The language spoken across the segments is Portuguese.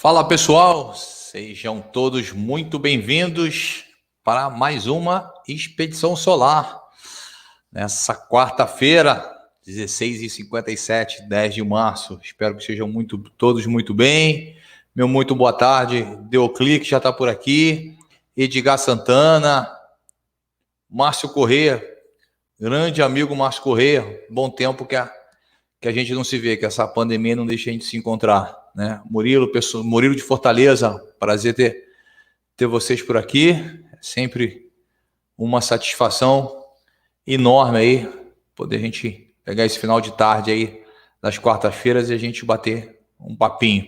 Fala pessoal, sejam todos muito bem-vindos para mais uma Expedição Solar. Nessa quarta-feira, 16h57, 10 de março. Espero que sejam todos muito bem. Meu muito boa tarde, Deoclique já está por aqui, Edgar Santana, Márcio Corrêa, grande amigo Márcio Corrêa, bom tempo que a gente não se vê, que essa pandemia não deixa a gente se encontrar, né? Murilo de Fortaleza, prazer ter vocês por aqui, é sempre uma satisfação enorme aí, poder a gente pegar esse final de tarde aí, das quartas-feiras, e a gente bater um papinho.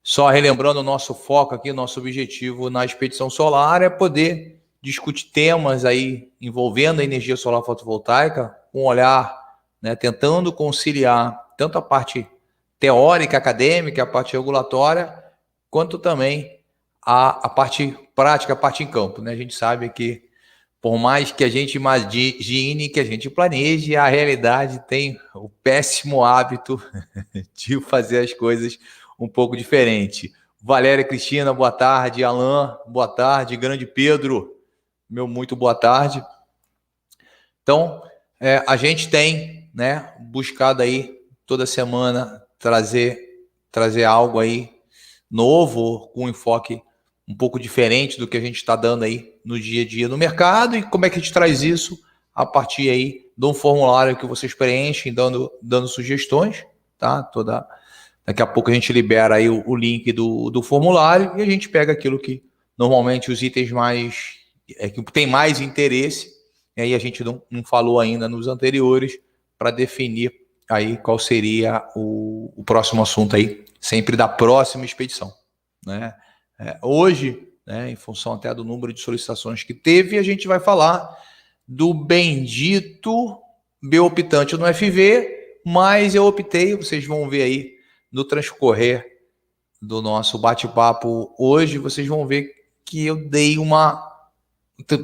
Só relembrando o nosso foco aqui, nosso objetivo na Expedição Solar é poder discutir temas aí envolvendo a energia solar fotovoltaica, com um olhar, né, tentando conciliar tanto a parte teórica, acadêmica, a parte regulatória, quanto também a parte prática, a parte em campo, né? A gente sabe que, por mais que a gente imagine, que a gente planeje, a realidade tem o péssimo hábito de fazer as coisas um pouco diferente. Valéria Cristina, boa tarde. Alain, boa tarde. Grande Pedro, meu muito boa tarde. Então, a gente tem, né, buscado aí toda semana trazer algo aí novo, com um enfoque um pouco diferente do que a gente está dando aí no dia a dia no mercado. E como é que a gente traz isso? A partir aí de um formulário que vocês preenchem, dando sugestões, tá? Daqui a pouco a gente libera aí o link do formulário e a gente pega aquilo que normalmente os itens que tem mais interesse, e aí a gente não falou ainda nos anteriores, para definir aí qual seria o próximo assunto aí, sempre da próxima expedição, né? Hoje, né, em função até do número de solicitações que teve, a gente vai falar do bendito bioptante no FV, mas eu optei, vocês vão ver aí no transcorrer do nosso bate-papo hoje, vocês vão ver que eu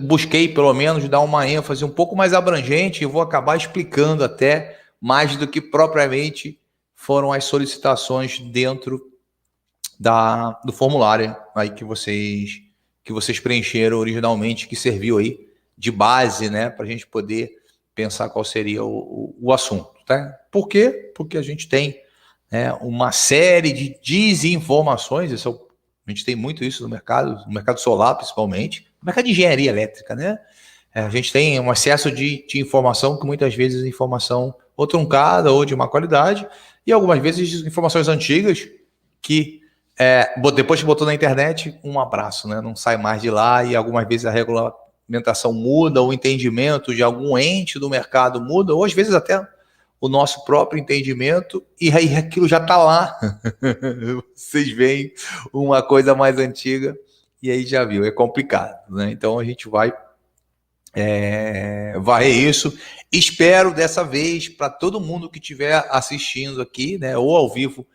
busquei pelo menos dar uma ênfase um pouco mais abrangente, e vou acabar explicando até mais do que propriamente foram as solicitações dentro do formulário aí que vocês preencheram originalmente, que serviu aí de base, né, para a gente poder pensar qual seria o assunto, tá? Por quê? Porque a gente tem, né, uma série de desinformações. A gente tem muito isso no mercado solar, principalmente, no mercado de engenharia elétrica, né? A gente tem um excesso de informação, que muitas vezes é informação ou truncada ou de má qualidade, e algumas vezes informações antigas que depois que botou na internet, um abraço, né? Não sai mais de lá, e algumas vezes a regulamentação muda, o entendimento de algum ente do mercado muda, ou às vezes até o nosso próprio entendimento, e aí aquilo já está lá. Vocês veem uma coisa mais antiga e aí já viu, é complicado, né? Então a gente vai varrer isso. Espero dessa vez, para todo mundo que estiver assistindo aqui, né, ou ao vivo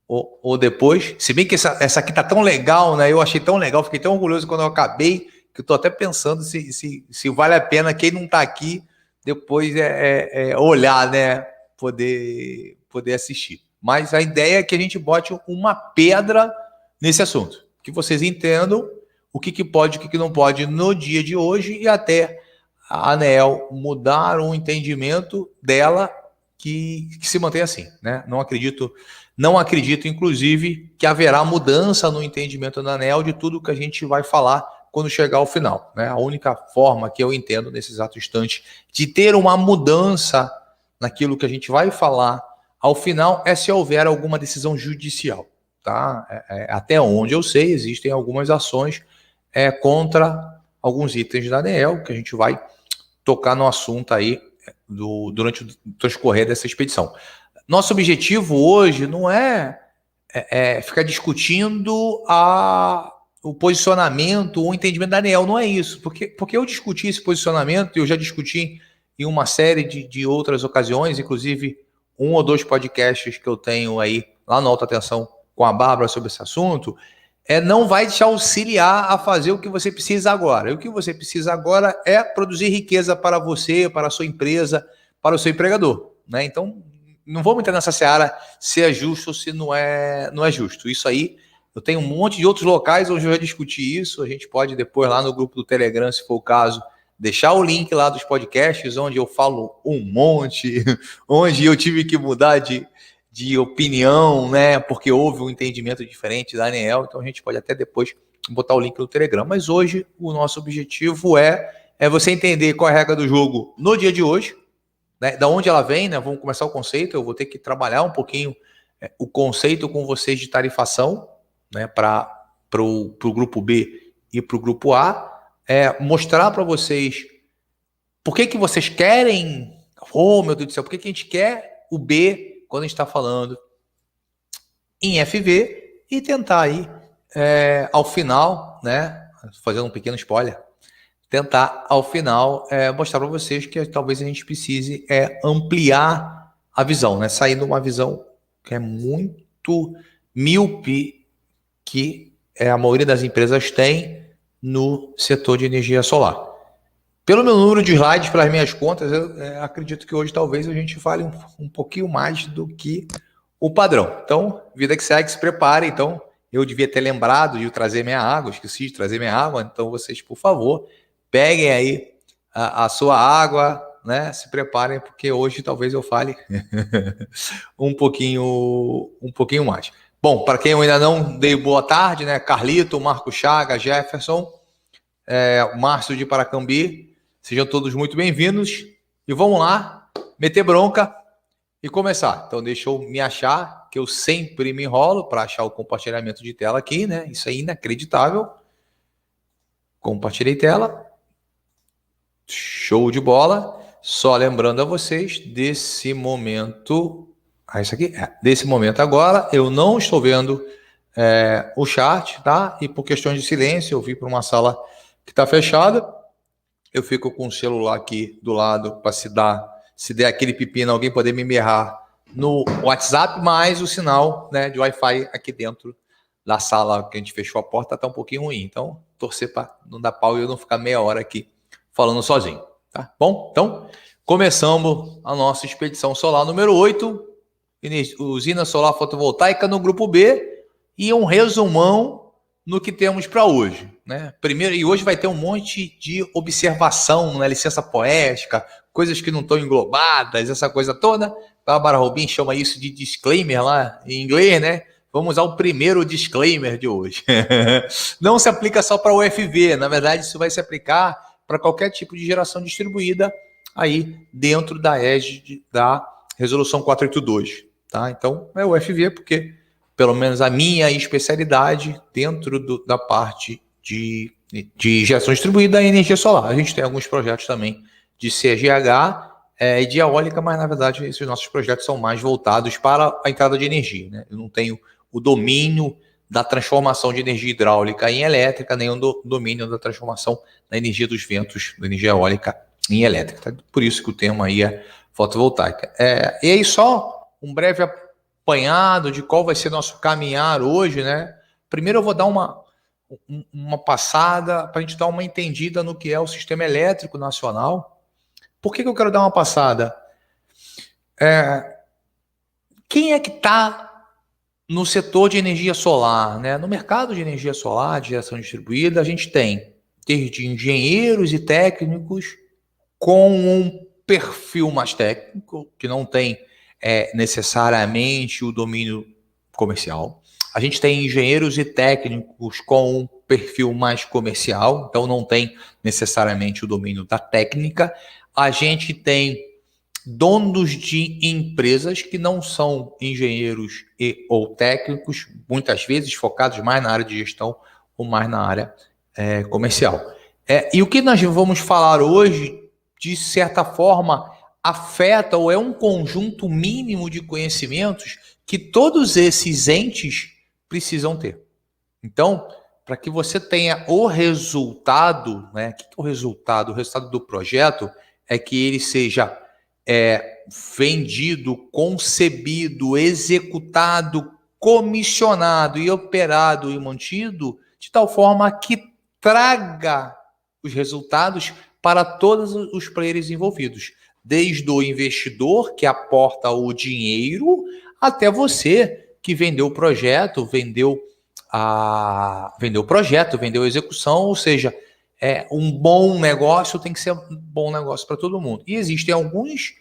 ou depois, se bem que essa aqui tá tão legal, né? Eu achei tão legal, fiquei tão orgulhoso quando eu acabei, que eu tô até pensando se vale a pena quem não tá aqui depois olhar, né? Poder assistir. Mas a ideia é que a gente bote uma pedra nesse assunto, que vocês entendam o que pode, o que não pode no dia de hoje, e até a ANEEL mudar o entendimento dela, que se mantém assim, né? Não acredito, inclusive, que haverá mudança no entendimento da ANEEL de tudo que a gente vai falar quando chegar ao final, né? A única forma que eu entendo nesse exato instante de ter uma mudança naquilo que a gente vai falar ao final é se houver alguma decisão judicial, tá? Até onde eu sei, existem algumas ações contra alguns itens da ANEEL, que a gente vai tocar no assunto aí durante o transcorrer dessa expedição. Nosso objetivo hoje não é ficar discutindo o posicionamento, o entendimento da ANEEL, não é isso, porque eu discuti esse posicionamento, eu já discuti em uma série de outras ocasiões, inclusive 1 ou 2 podcasts que eu tenho aí lá no Alta Tensão com a Bárbara sobre esse assunto, não vai te auxiliar a fazer o que você precisa agora. E o que você precisa agora é produzir riqueza para você, para a sua empresa, para o seu empregador, né? Então, não vamos entrar nessa seara se é justo ou se não é justo. Isso aí Eu tenho um monte de outros locais onde eu já discuti isso. A gente pode depois lá no grupo do Telegram, se for o caso, deixar o link lá dos podcasts, onde eu falo um monte, onde eu tive que mudar de opinião, né? Porque houve um entendimento diferente da Daniel. Então a gente pode até depois botar o link no Telegram. Mas hoje o nosso objetivo é você entender qual é a regra do jogo no dia de hoje, né? Da onde ela vem, né? Vamos começar o conceito. Eu vou ter que trabalhar um pouquinho o conceito com vocês de tarifação, né? Para o grupo B e para o grupo A. Mostrar para vocês por que vocês querem. Oh, meu Deus do céu, por que a gente quer o B quando a gente está falando em FV e tentar aí, ao final, né? Fazendo um pequeno spoiler, tentar ao final mostrar para vocês que talvez a gente precise ampliar a visão, né? Sair de uma visão que é muito míope, que a maioria das empresas tem no setor de energia solar. Pelo meu número de slides, pelas minhas contas, eu acredito que hoje talvez a gente fale um pouquinho mais do que o padrão. Então, vida que segue, se prepare. Então, eu devia ter lembrado de trazer minha água, esqueci de trazer minha água. Então, vocês, por favor, peguem aí a sua água, né? Se preparem, porque hoje talvez eu fale um pouquinho mais. Bom, para quem eu ainda não dei boa tarde, né? Carlito, Marco Chaga, Jefferson, Márcio de Paracambi, sejam todos muito bem-vindos. E vamos lá, meter bronca e começar. Então, deixa eu me achar, que eu sempre me enrolo para achar o compartilhamento de tela aqui, né? Isso é inacreditável. Compartilhei tela. Show de bola. Só lembrando a vocês, desse momento... isso aqui? Desse momento agora, eu não estou vendo o chat, tá? E por questões de silêncio, eu vim para uma sala que está fechada. Eu fico com o celular aqui do lado para se der aquele pepino, alguém poder me berrar no WhatsApp, mas o sinal, né, de Wi-Fi aqui dentro da sala que a gente fechou a porta está um pouquinho ruim. Então, torcer para não dar pau e eu não ficar meia hora aqui falando sozinho. Tá bom? Então, começamos a nossa expedição solar número 8, usina solar fotovoltaica no grupo B, e um resumão no que temos para hoje, né? Primeiro, e hoje vai ter um monte de observação, né? Licença poética, coisas que não estão englobadas, essa coisa toda. Bárbara Robin chama isso de disclaimer lá em inglês, né? Vamos usar o primeiro disclaimer de hoje. Não se aplica só para o UFV, na verdade isso vai se aplicar para qualquer tipo de geração distribuída aí dentro da égide da resolução 482, tá? Então é o UFV porque, pelo menos a minha especialidade dentro da parte de geração distribuída é energia solar. A gente tem alguns projetos também de CGH e de eólica, mas na verdade esses nossos projetos são mais voltados para a entrada de energia, né? Eu não tenho o domínio da transformação de energia hidráulica em elétrica, nem o domínio da transformação da energia dos ventos, da energia eólica em elétrica. Tá? Por isso que o tema aí é fotovoltaica. E aí só um breve apanhado de qual vai ser nosso caminhar hoje, né? Primeiro eu vou dar uma passada para a gente dar uma entendida no que é o sistema elétrico nacional. Por que eu quero dar uma passada? Quem é que está no setor de energia solar, né? No mercado de energia solar, de geração distribuída, a gente tem desde engenheiros e técnicos com um perfil mais técnico, que não tem necessariamente o domínio comercial. A gente tem engenheiros e técnicos com um perfil mais comercial, então não tem necessariamente o domínio da técnica. A gente tem donos de empresas que não são engenheiros ou técnicos, muitas vezes focados mais na área de gestão ou mais na área comercial. E o que nós vamos falar hoje, de certa forma, afeta ou é um conjunto mínimo de conhecimentos que todos esses entes precisam ter. Então, para que você tenha o resultado, né? O que é o resultado? O resultado do projeto é que ele seja vendido, concebido, executado, comissionado e operado e mantido de tal forma que traga os resultados para todos os players envolvidos, desde o investidor que aporta o dinheiro até você que vendeu o projeto, vendeu vender o projeto, vender a execução, ou seja, um bom negócio tem que ser um bom negócio para todo mundo. E existem alguns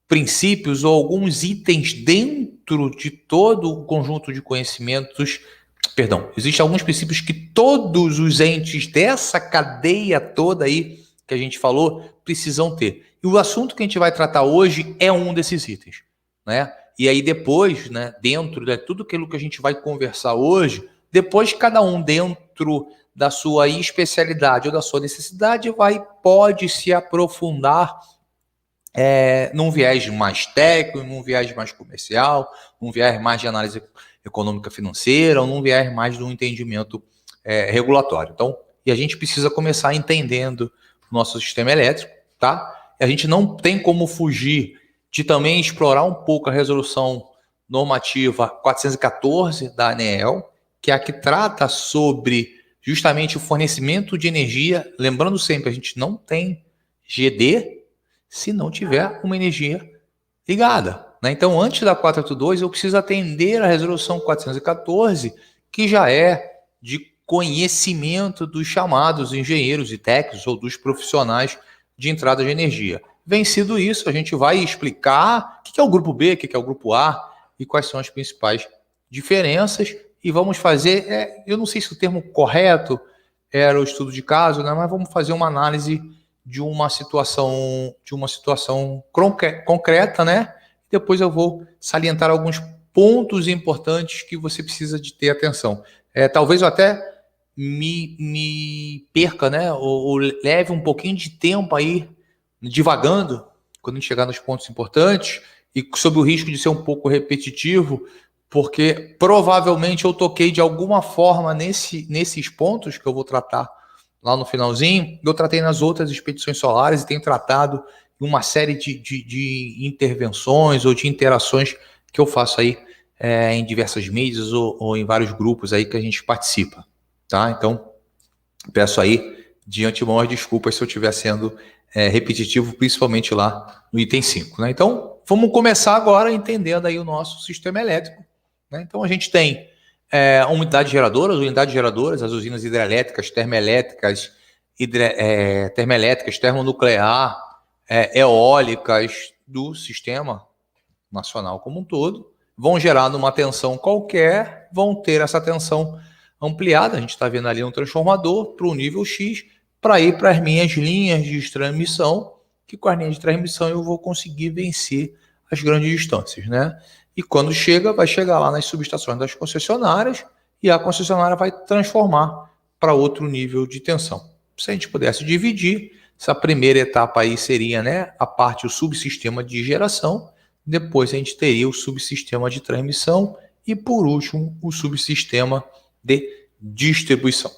princípios ou alguns itens dentro de todo o conjunto de conhecimentos, existem alguns princípios que todos os entes dessa cadeia toda aí que a gente falou precisam ter. E o assunto que a gente vai tratar hoje é um desses itens, né? E aí depois, né, dentro de tudo aquilo que a gente vai conversar hoje, depois cada um dentro da sua especialidade ou da sua necessidade pode se aprofundar num viés mais técnico, num viés mais comercial, num viés mais de análise econômica financeira, ou num viés mais do entendimento regulatório. Então, e a gente precisa começar entendendo o nosso sistema elétrico, tá? A gente não tem como fugir de também explorar um pouco a resolução normativa 414 da ANEEL, que é a que trata sobre justamente o fornecimento de energia. Lembrando sempre, a gente não tem GD se não tiver uma energia ligada, né? Então, antes da 482, eu preciso atender a resolução 414, que já é de conhecimento dos chamados engenheiros e técnicos ou dos profissionais de entrada de energia. Vencido isso, a gente vai explicar o que é o grupo B, o que é o grupo A e quais são as principais diferenças. E vamos fazer, eu não sei se o termo correto era o estudo de caso, né? Mas vamos fazer uma análise de uma situação concreta, né? Depois eu vou salientar alguns pontos importantes que você precisa de ter atenção. Talvez eu até me perca, né? Ou leve um pouquinho de tempo aí divagando quando a gente chegar nos pontos importantes e sob o risco de ser um pouco repetitivo, porque provavelmente eu toquei de alguma forma nesses pontos que eu vou tratar lá no finalzinho. Eu tratei nas outras expedições solares e tenho tratado em uma série de intervenções ou de interações que eu faço aí em diversas mídias ou em vários grupos aí que a gente participa, tá? Então, peço aí de antemão as desculpas se eu estiver sendo repetitivo, principalmente lá no item 5, né? Então, vamos começar agora entendendo aí o nosso sistema elétrico, né? Então, a gente tem unidades geradoras, as usinas hidrelétricas, termoelétricas, termonuclear, eólicas do sistema nacional como um todo, vão gerar numa tensão qualquer, vão ter essa tensão ampliada, a gente está vendo ali um transformador para o nível X, para ir para as minhas linhas de transmissão, que com as linhas de transmissão eu vou conseguir vencer as grandes distâncias, né? E quando vai chegar lá nas subestações das concessionárias e a concessionária vai transformar para outro nível de tensão. Se a gente pudesse dividir, essa primeira etapa aí seria, né, o subsistema de geração, depois a gente teria o subsistema de transmissão e, por último, o subsistema de distribuição.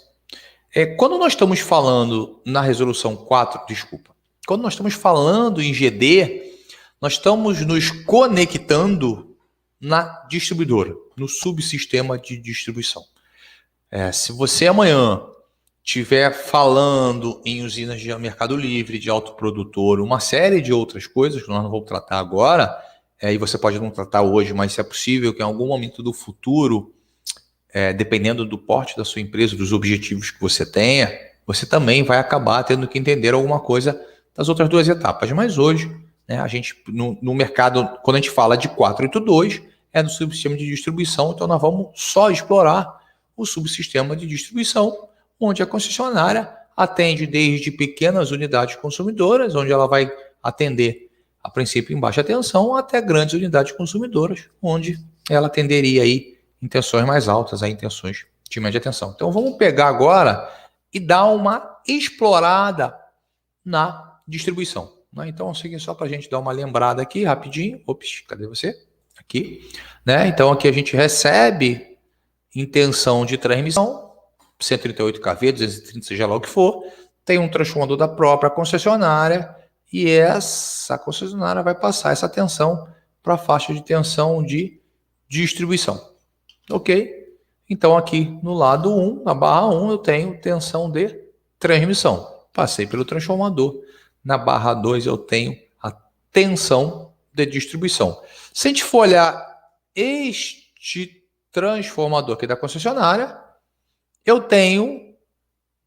Quando nós estamos falando na resolução 4, quando nós estamos falando em GD, nós estamos nos conectando na distribuidora, no subsistema de distribuição. Se você amanhã estiver falando em usinas de mercado livre, de autoprodutor, uma série de outras coisas que nós não vamos tratar agora, e você pode não tratar hoje, mas se é possível que em algum momento do futuro, dependendo do porte da sua empresa, dos objetivos que você tenha, você também vai acabar tendo que entender alguma coisa das outras duas etapas. Mas hoje, né, a gente, no mercado, quando a gente fala de 482, é no subsistema de distribuição, então nós vamos só explorar o subsistema de distribuição, onde a concessionária atende desde pequenas unidades consumidoras, onde ela vai atender, a princípio, em baixa tensão, até grandes unidades consumidoras, onde ela atenderia aí em tensões mais altas, aí em tensões de média tensão. Então vamos pegar agora e dar uma explorada na distribuição, né? Então, só para a gente dar uma lembrada aqui rapidinho. Ops, cadê você? Aqui, né? Então aqui a gente recebe em tensão de transmissão, 138 kV, 230, seja lá o que for, tem um transformador da própria concessionária e essa concessionária vai passar essa tensão para a faixa de tensão de distribuição. Ok? Então aqui no lado 1, na barra 1, eu tenho tensão de transmissão. Passei pelo transformador. Na barra 2 eu tenho a tensão de distribuição. Se a gente for olhar este transformador aqui da concessionária, eu tenho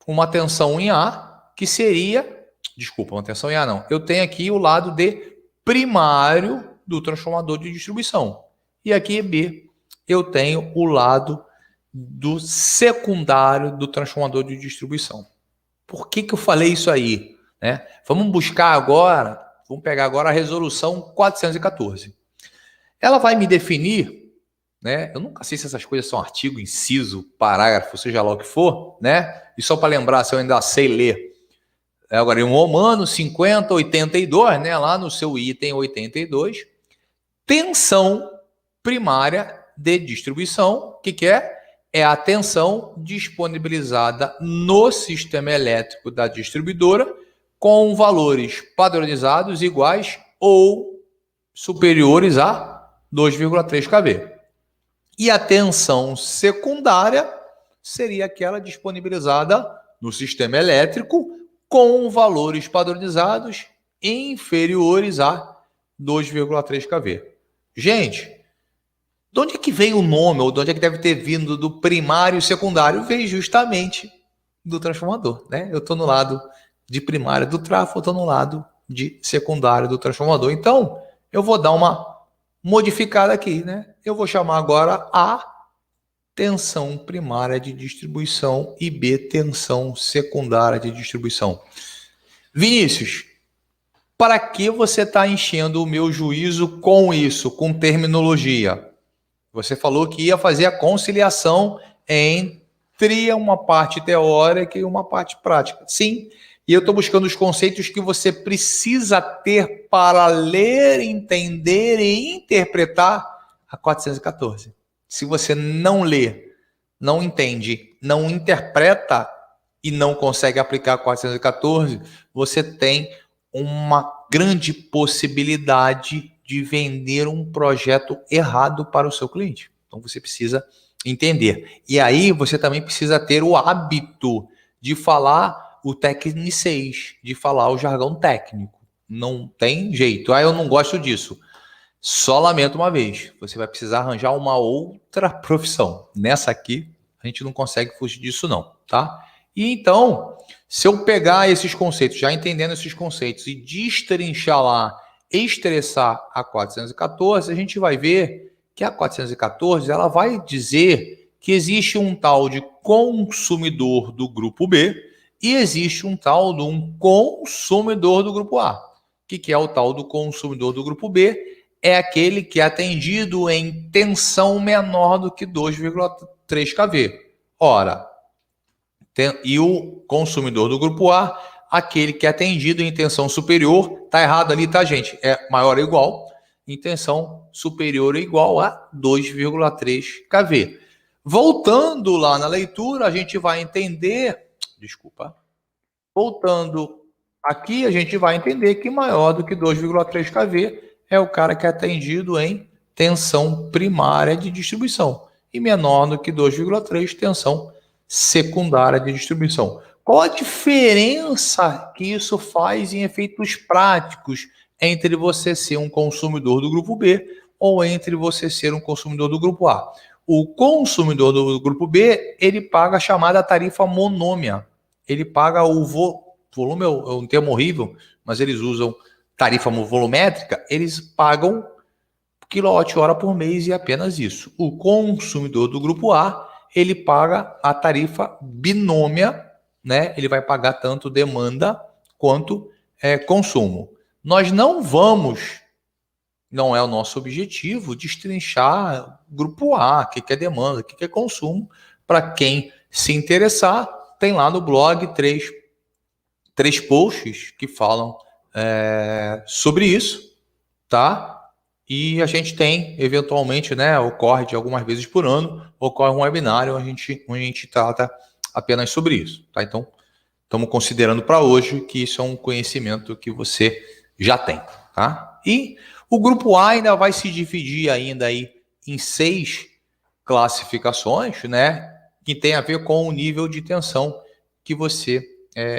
uma tensão em A, que seria... Desculpa, uma tensão em A não. Eu tenho aqui o lado de primário do transformador de distribuição. E aqui em B, eu tenho o lado do secundário do transformador de distribuição. Por que eu falei isso aí? Né? Vamos buscar agora, vamos pegar agora a resolução 414. Ela vai me definir, né? Eu nunca sei se essas coisas são artigo, inciso, parágrafo, seja lá o que for, né? E só para lembrar, se eu ainda sei ler. Agora, em um romano 5082, né? Lá no seu item 82, tensão primária de distribuição, o que é? É a tensão disponibilizada no sistema elétrico da distribuidora com valores padronizados iguais ou superiores a 2,3 kV. E a tensão secundária seria aquela disponibilizada no sistema elétrico com valores padronizados inferiores a 2,3 kV. Gente, de onde é que veio o nome, ou de onde é que deve ter vindo do primário e secundário? Veio justamente do transformador, né? Eu estou no lado de primário do trafo, eu estou no lado de secundário do transformador. Então, eu vou dar uma modificada aqui, né? Eu vou chamar agora A, tensão primária de distribuição, e B, tensão secundária de distribuição. Vinícius, para que você está enchendo o meu juízo com isso, com terminologia? Você falou que ia fazer a conciliação entre uma parte teórica e uma parte prática. Sim, e eu estou buscando os conceitos que você precisa ter para ler, entender e interpretar a 414. Se você não lê, não entende, não interpreta e não consegue aplicar a 414, você tem uma grande possibilidade de vender um projeto errado para o seu cliente. Então você precisa entender. E aí você também precisa ter o hábito de falar o tecnicês, de falar o jargão técnico. Não tem jeito. Eu não gosto disso. Só lamento uma vez. Você vai precisar arranjar uma outra profissão. Nessa aqui, a gente não consegue fugir disso não, tá? E então, se eu pegar esses conceitos, já entendendo esses conceitos, e destrinchar lá, estressar a 414, a gente vai ver que a 414 ela vai dizer que existe um tal de consumidor do grupo B e existe um tal de um consumidor do grupo A. O que é o tal do consumidor do grupo B? É aquele que é atendido em tensão menor do que 2,3 kV. Ora, e o consumidor do grupo A, aquele que é atendido em tensão superior, tá errado ali, tá, gente? É maior ou igual, em tensão superior ou igual a 2,3 kV. Voltando lá na leitura, a gente vai entender, voltando aqui, a gente vai entender que maior do que 2,3 kV é o cara que é atendido em tensão primária de distribuição e menor do que 2,3 tensão secundária de distribuição. Qual a diferença que isso faz em efeitos práticos entre você ser um consumidor do grupo B ou entre você ser um consumidor do grupo A? O consumidor do grupo B, ele paga a chamada tarifa monômia. Ele paga o volume, é um termo horrível, mas eles usam tarifa volumétrica, eles pagam quilowatt-hora por mês e apenas isso. O consumidor do grupo A, ele paga a tarifa binômia, né? Ele vai pagar tanto demanda quanto consumo. Nós não vamos, não é o nosso objetivo, destrinchar grupo A, o que é demanda, o que é consumo. Para quem se interessar, tem lá no blog três posts que falam sobre isso, tá? E a gente tem, eventualmente, né, ocorre de algumas vezes por ano, ocorre um webinário onde a gente trata apenas sobre isso, tá? Então, estamos considerando para hoje que isso é um conhecimento que você já tem, tá? E o grupo A ainda vai se dividir ainda aí em 6 classificações, né, que tem a ver com o nível de tensão que você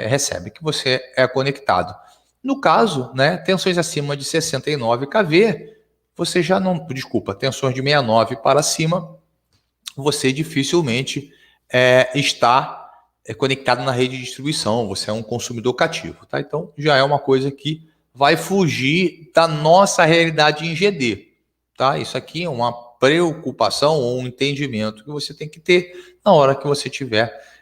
recebe, que você é conectado. No caso, né, tensões acima de 69 kV, você já não... Desculpa, tensões de 69 para cima, você dificilmente está conectado na rede de distribuição, você é um consumidor cativo, tá? Então, já é uma coisa que vai fugir da nossa realidade em GD, tá? Isso aqui é uma preocupação ou um entendimento que você tem que ter na hora que você tiver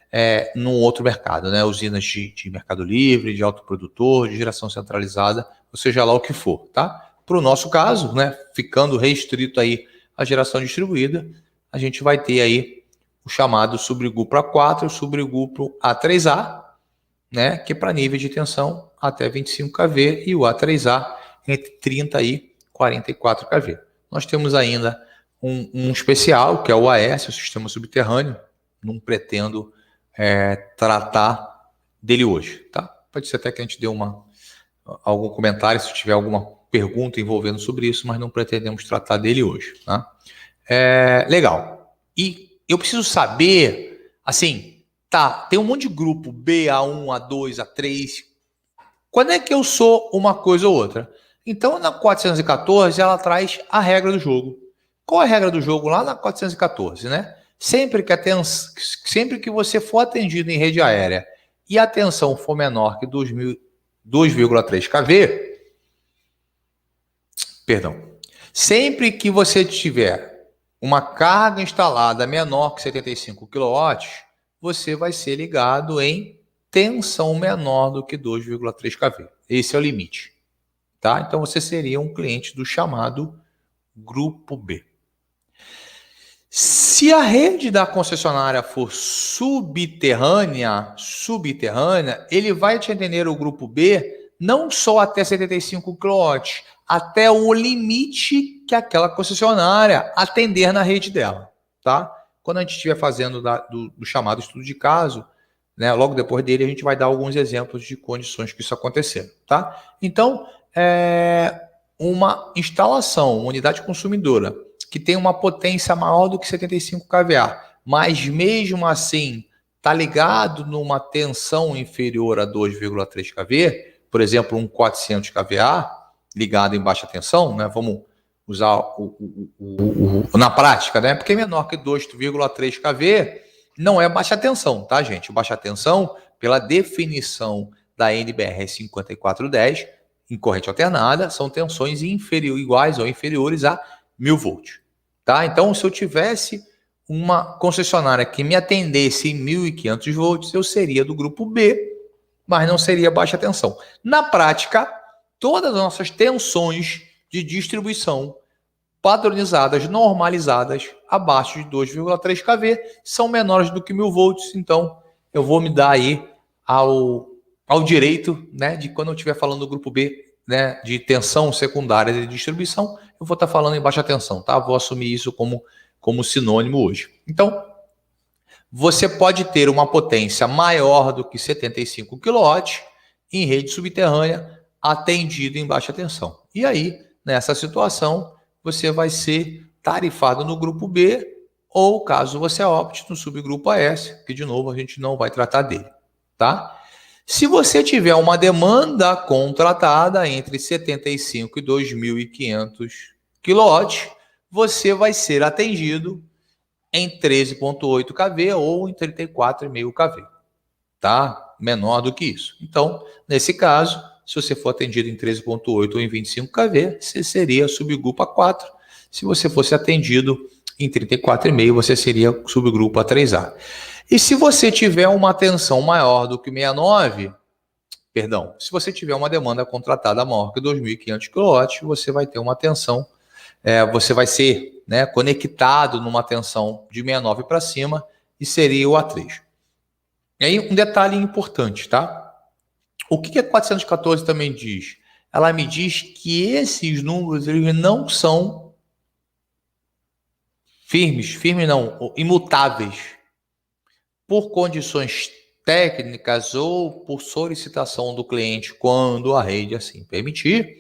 num outro mercado, né? Usinas de mercado livre, de autoprodutor, de geração centralizada, ou seja lá o que for, tá? Para o nosso caso, né? Ficando restrito aí à geração distribuída, a gente vai ter aí o chamado subgrupo A4 e o subgrupo A3A, né? Que é para nível de tensão até 25 kV e o A3A entre 30 e 44 kV. Nós temos ainda um especial, que é o AS, o sistema subterrâneo. Não pretendo tratar dele hoje, tá? Pode ser até que a gente dê algum comentário, se tiver alguma pergunta envolvendo sobre isso, mas não pretendemos tratar dele hoje, tá? Legal. E eu preciso saber, assim, tá, tem um monte de grupo, B, A1, A2, A3. Quando é que eu sou uma coisa ou outra? Então, na 414, ela traz a regra do jogo. Qual é a regra do jogo lá na 414, né? Sempre que você for atendido em rede aérea e a tensão for menor que 2,3 kV, perdão, sempre que você tiver uma carga instalada menor que 75 kW, você vai ser ligado em tensão menor do que 2,3 kV. Esse é o limite, tá? Então você seria um cliente do chamado grupo B. Se a rede da concessionária for subterrânea, ele vai te atender o grupo B não só até 75 kW, até o limite que aquela concessionária atender na rede dela, tá? Quando a gente estiver fazendo do chamado estudo de caso, né, logo depois dele a gente vai dar alguns exemplos de condições que isso aconteceram, tá? Então, uma instalação, uma unidade consumidora que tem uma potência maior do que 75 kVA, mas mesmo assim está ligado numa tensão inferior a 2,3 kV, por exemplo, um 400 kVA ligado em baixa tensão, né? Vamos usar na prática, né? Porque menor que 2,3 kV não é baixa tensão, tá, gente? Baixa tensão, pela definição da NBR 5410, em corrente alternada, são tensões iguais ou inferiores a 1000 volts. Tá? Então, se eu tivesse uma concessionária que me atendesse em 1.500 volts, eu seria do grupo B, mas não seria baixa tensão. Na prática, todas as nossas tensões de distribuição padronizadas, normalizadas, abaixo de 2,3 kV, são menores do que 1000 volts. Então, eu vou me dar aí ao direito, né, de quando eu estiver falando do grupo B, né, de tensão secundária de distribuição, eu vou estar falando em baixa tensão, tá? Vou assumir isso como sinônimo hoje. Então, você pode ter uma potência maior do que 75 kW em rede subterrânea atendido em baixa tensão. E aí, nessa situação, você vai ser tarifado no grupo B ou, caso você opte, no subgrupo AS, que de novo a gente não vai tratar dele, tá? Se você tiver uma demanda contratada entre 75 e 2.500 kW, você vai ser atendido em 13,8 kV ou em 34,5 kV, tá? Menor do que isso. Então, nesse caso, se você for atendido em 13,8 ou em 25 kV, você seria subgrupo A4. Se você fosse atendido em 34,5, você seria subgrupo A3A. E se você tiver uma tensão maior do que 69, perdão, se você tiver uma demanda contratada maior que 2.500 kW, você vai ter uma tensão, você vai ser, né, conectado numa tensão de 69 para cima e seria o A3. E aí um detalhe importante, tá? O que a 414 também diz? Ela me diz que esses números eles não são firmes não, imutáveis, por condições técnicas ou por solicitação do cliente, quando a rede assim permitir,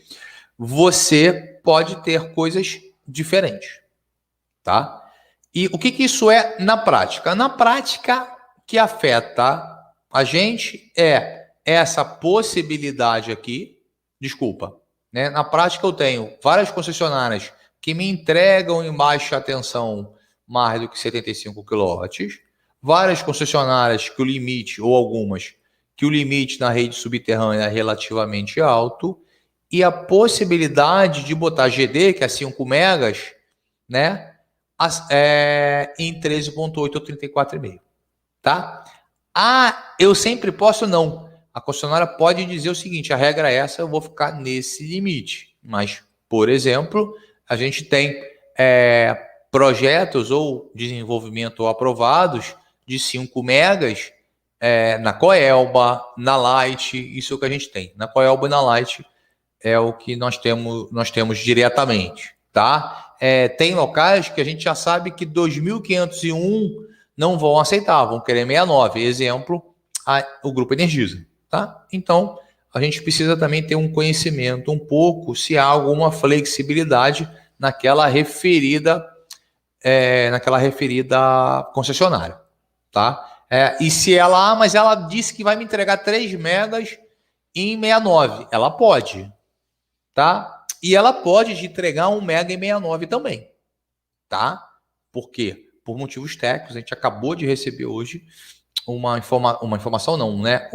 você pode ter coisas diferentes, tá? E o que isso é na prática? Na prática, que afeta a gente é essa possibilidade aqui, né? Na prática eu tenho várias concessionárias que me entregam em baixa tensão, mais do que 75 kW, várias concessionárias que o limite, ou algumas, que o limite na rede subterrânea é relativamente alto, e a possibilidade de botar GD, que é 5 megas, né, em 13.8 ou 34,5, tá? Ah, eu sempre posso? Não. A concessionária pode dizer o seguinte, a regra é essa, eu vou ficar nesse limite. Mas, por exemplo, a gente tem projetos ou desenvolvimento aprovados de 5 megas na Coelba, na Light, isso é o que a gente tem. Na Coelba e na Light é o que nós temos diretamente, tá? Tem locais que a gente já sabe que 2.501 não vão aceitar, vão querer 69. Exemplo, o Grupo Energisa, tá? Então, a gente precisa também ter um conhecimento um pouco se há alguma flexibilidade naquela referida concessionária, tá? E se mas ela disse que vai me entregar 3 megas em 69, ela pode, tá? E ela pode te entregar 1 mega em 69 também, tá? Por quê? Por motivos técnicos, a gente acabou de receber hoje uma informação, não, né?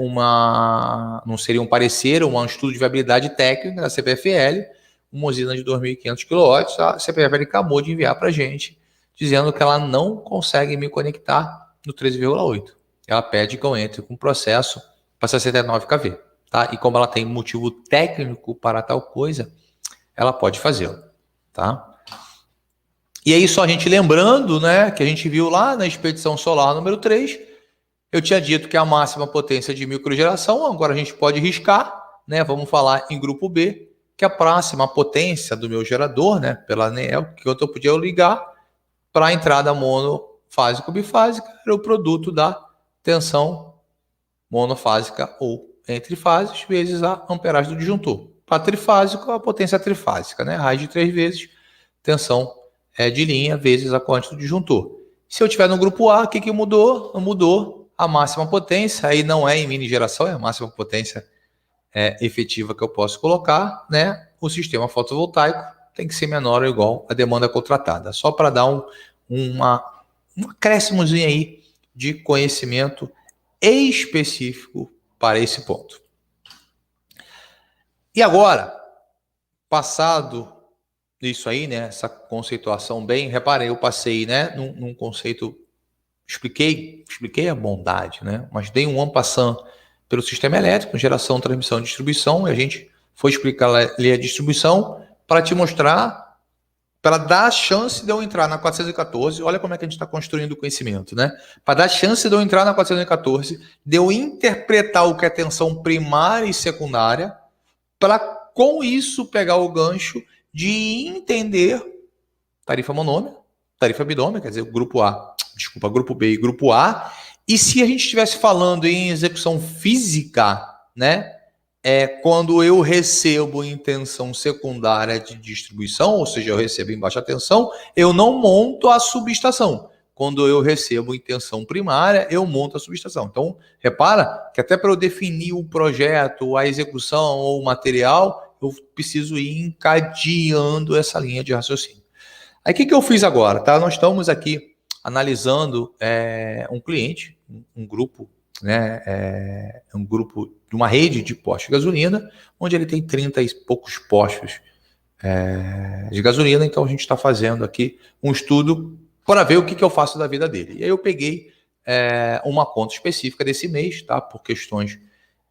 Não seria um parecer, um estudo de viabilidade técnica da CPFL, uma usina de 2.500 kW, a CPFL acabou de enviar para a gente, dizendo que ela não consegue me conectar no 13,8. Ela pede que eu entre com o processo para 69 kV, tá? E como ela tem motivo técnico para tal coisa, ela pode fazê-lo, tá? E aí, só a gente lembrando, né, que a gente viu lá na expedição solar número 3, eu tinha dito que a máxima potência de microgeração, agora a gente pode riscar, né, vamos falar em grupo B, que a próxima potência do meu gerador, né, pela ANEEL, que eu podia ligar para a entrada monofásica ou bifásica, era o produto da tensão monofásica ou entre fases, vezes a amperagem do disjuntor. Para trifásico, a potência trifásica, né, raiz de 3 vezes tensão de linha vezes a corrente do disjuntor. Se eu estiver no grupo A, o que mudou? Mudou a máxima potência, aí não é em mini geração, é a máxima potência efetiva que eu posso colocar, né? O sistema fotovoltaico tem que ser menor ou igual à demanda contratada, só para dar um acréscimozinho aí de conhecimento específico para esse ponto. E agora, passado isso aí, né? Essa conceituação bem, reparem, eu passei, né? Num conceito, expliquei a bondade, né? Mas dei um en passant pelo sistema elétrico, geração, transmissão e distribuição, e a gente foi explicar ali a distribuição para te mostrar, para dar a chance de eu entrar na 414, olha como é que a gente está construindo o conhecimento, né? Para dar a chance de eu entrar na 414, de eu interpretar o que é tensão primária e secundária, para com isso pegar o gancho de entender tarifa monômica, tarifa bidômica, quer dizer, grupo B e grupo A. E se a gente estivesse falando em execução física, né, quando eu recebo em tensão secundária de distribuição, ou seja, eu recebo em baixa tensão, eu não monto a subestação. Quando eu recebo em tensão primária, eu monto a subestação. Então, repara que até para eu definir o projeto, a execução ou o material, eu preciso ir encadeando essa linha de raciocínio. Aí, o que eu fiz agora? Tá? Nós estamos aqui analisando um cliente, um grupo, né? Um grupo de uma rede de postos de gasolina, onde ele tem 30 e poucos postos de gasolina. Então, a gente está fazendo aqui um estudo para ver o que eu faço da vida dele. E aí eu peguei uma conta específica desse mês, tá? Por questões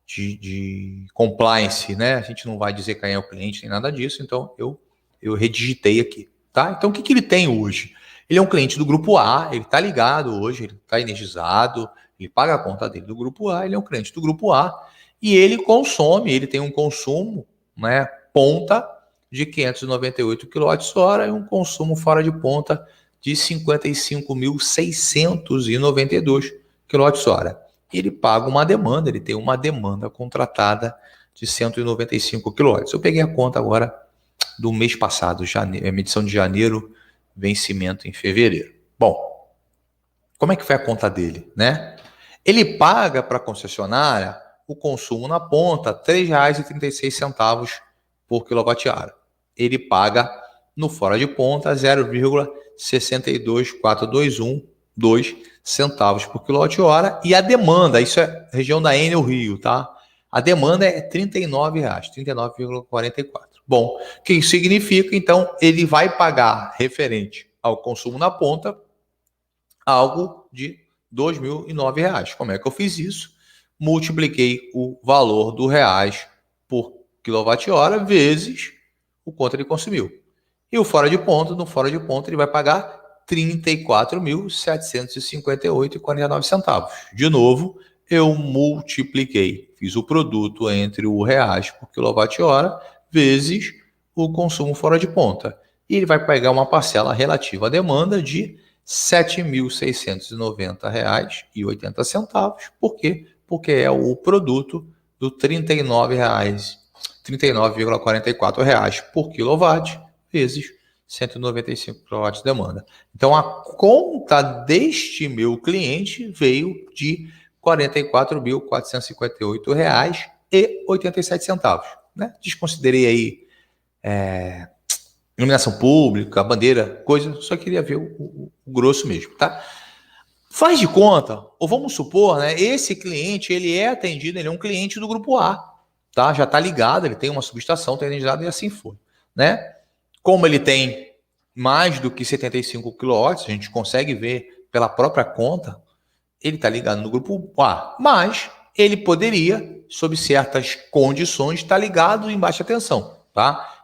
de compliance, né? A gente não vai dizer quem é o cliente, nem nada disso, então eu redigitei aqui, tá? Então, o que ele tem hoje? Ele é um cliente do grupo A, ele está ligado hoje, ele está energizado, ele paga a conta dele do grupo A, ele é um cliente do grupo A, e ele tem um consumo, né, ponta de 598 kWh e um consumo fora de ponta de 55.692 kWh. Ele paga uma demanda, ele tem uma demanda contratada de 195 kW. Eu peguei a conta agora do mês passado, medição de janeiro, vencimento em fevereiro. Bom, como é que foi a conta dele, né? Ele paga para a concessionária o consumo na ponta, R$ 3,36 por kWh. Ele paga no fora de ponta 0,62421 centavos por quilowatt-hora. E a demanda, isso é região da Enel Rio, tá? A demanda é R$ 39, 39,44. Bom, o que isso significa? Então, ele vai pagar referente ao consumo na ponta algo de R$ 2.009. Como é que eu fiz isso? Multipliquei o valor do reais por quilowatt-hora vezes o quanto ele consumiu. E o fora de ponta, no fora de ponta, ele vai pagar R$ 34.758,49 centavos. De novo, eu multipliquei, fiz o produto entre o reais por quilowatt-hora vezes o consumo fora de ponta. E ele vai pegar uma parcela relativa à demanda de R$ 7.690,80. Por quê? Porque é o produto do R$ 39,44 por quilowatt vezes 195 kW de demanda. Então, a conta deste meu cliente veio de R$ 44.458,87. Né? Desconsiderei aí iluminação pública, bandeira, coisa, só queria ver o grosso mesmo, tá? Faz de conta, ou vamos supor, né, esse cliente, ele é atendido, ele é um cliente do grupo A, tá? Já está ligado, ele tem uma subestação, tem energizado e assim foi, né? Como ele tem mais do que 75 kW, a gente consegue ver pela própria conta, ele está ligado no grupo A, mas ele poderia, sob certas condições, estar ligado em baixa tensão, tá?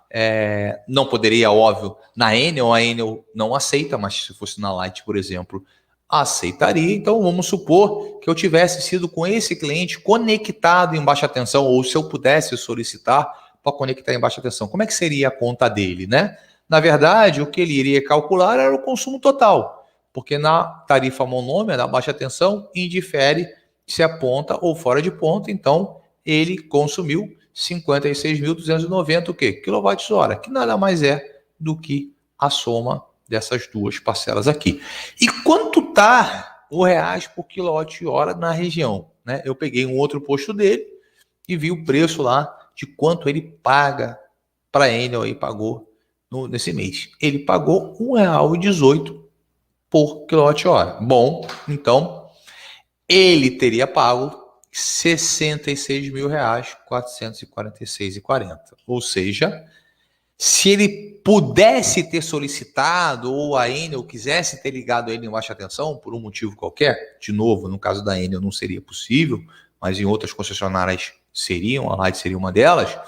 Não poderia, óbvio, na Enel, a Enel não aceita, mas se fosse na Light, por exemplo, aceitaria. Então, vamos supor que eu tivesse sido com esse cliente conectado em baixa tensão, ou se eu pudesse solicitar para conectar em baixa tensão, como é que seria a conta dele, né? Na verdade, o que ele iria calcular era o consumo total, porque na tarifa monômia, da baixa tensão, indifere se é ponta ou fora de ponta, então ele consumiu 56.290 o quê? Quilowatts-hora, que nada mais é do que a soma dessas duas parcelas aqui. E quanto está o reais por quilowatt-hora na região? Né? Eu peguei um outro posto dele e vi o preço lá de quanto ele paga para a Enel, aí pagou nesse mês. Ele pagou R$ 1,18 por quilowatt-hora. Bom, então ele teria pago R$ 66.446,40. Ou seja, se ele pudesse ter solicitado ou a Enel quisesse ter ligado ele em baixa tensão por um motivo qualquer, de novo, no caso da Enel não seria possível, mas em outras concessionárias seriam, a Light seria uma delas,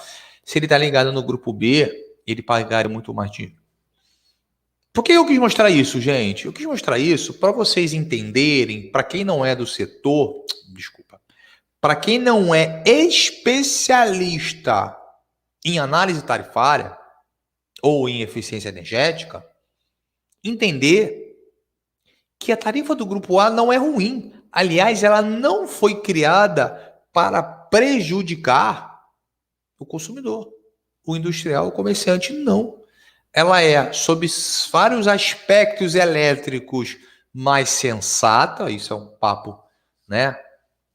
se ele está ligado no grupo B, ele pagaria muito mais dinheiro. Por que eu quis mostrar isso, gente? Eu quis mostrar isso para vocês entenderem, para quem não é do setor, para quem não é especialista em análise tarifária ou em eficiência energética, entender que a tarifa do grupo A não é ruim. Aliás, ela não foi criada para prejudicar o consumidor, o industrial, o comerciante, não. Ela é, sob vários aspectos elétricos, mais sensata. Isso é um papo, né,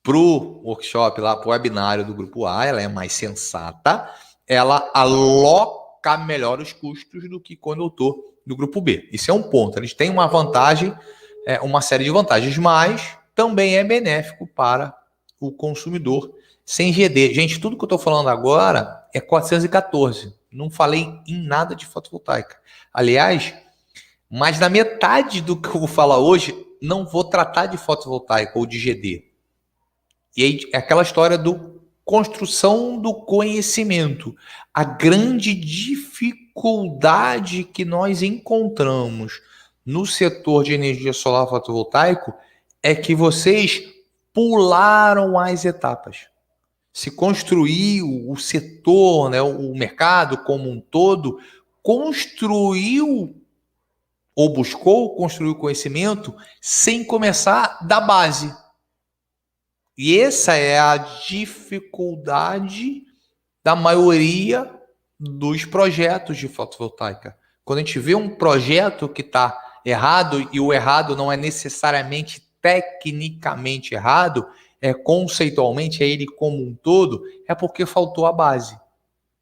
para o workshop, lá para o webinário do grupo A. Ela é mais sensata, ela aloca melhor os custos do que quando eu estou no grupo B. Isso é um ponto. Eles têm uma vantagem, uma série de vantagens, mas também é benéfico para o consumidor sem GD. Gente, tudo que eu estou falando agora é 414. Não falei em nada de fotovoltaica. Aliás, mais da metade do que eu vou falar hoje, não vou tratar de fotovoltaica ou de GD. E aí é aquela história do construção do conhecimento. A grande dificuldade que nós encontramos no setor de energia solar fotovoltaico é que vocês pularam as etapas. Se construiu o setor, né, o mercado como um todo, construiu ou buscou construir o conhecimento sem começar da base. E essa é a dificuldade da maioria dos projetos de fotovoltaica. Quando a gente vê um projeto que está errado, e o errado não é necessariamente tecnicamente errado, conceitualmente, é ele como um todo, é porque faltou a base.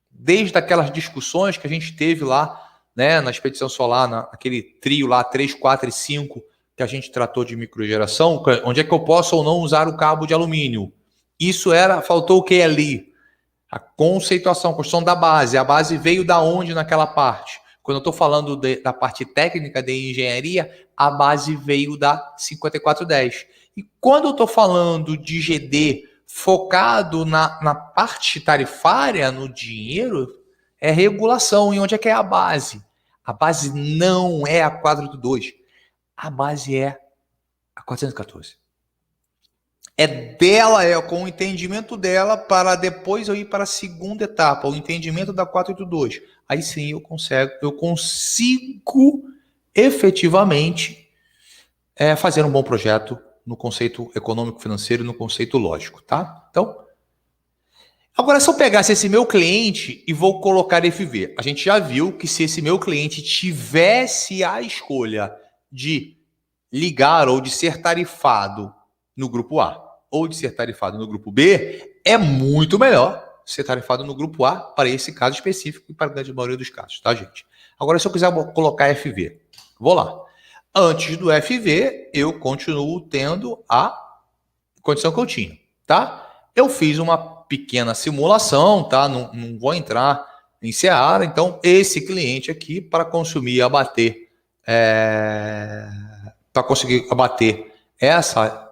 Desde aquelas discussões que a gente teve lá né, na expedição solar, naquele trio lá, 3, 4 e 5, que a gente tratou de microgeração, onde é que eu posso ou não usar o cabo de alumínio. Isso faltou o que ali? A conceituação, a construção da base. A base veio da onde naquela parte? Quando eu estou falando da parte técnica de engenharia, a base veio da 5410. E quando eu estou falando de GD focado na parte tarifária, no dinheiro, é regulação. E onde é que é a base? A base não é a 482. A base é a 414. É dela, é com o entendimento dela, para depois eu ir para a segunda etapa, o entendimento da 482. Aí sim eu consigo efetivamente fazer um bom projeto no conceito econômico-financeiro e no conceito lógico, tá? Então, agora se eu pegasse esse meu cliente e vou colocar FV, a gente já viu que se esse meu cliente tivesse a escolha de ligar ou de ser tarifado no grupo A ou de ser tarifado no grupo B, é muito melhor ser tarifado no grupo A para esse caso específico e para a grande maioria dos casos, tá, gente? Agora, se eu quiser colocar FV, vou lá. Antes do FV, eu continuo tendo a condição que eu tinha, tá? Eu fiz uma pequena simulação, tá? Não vou entrar em seara, então esse cliente aqui, para conseguir abater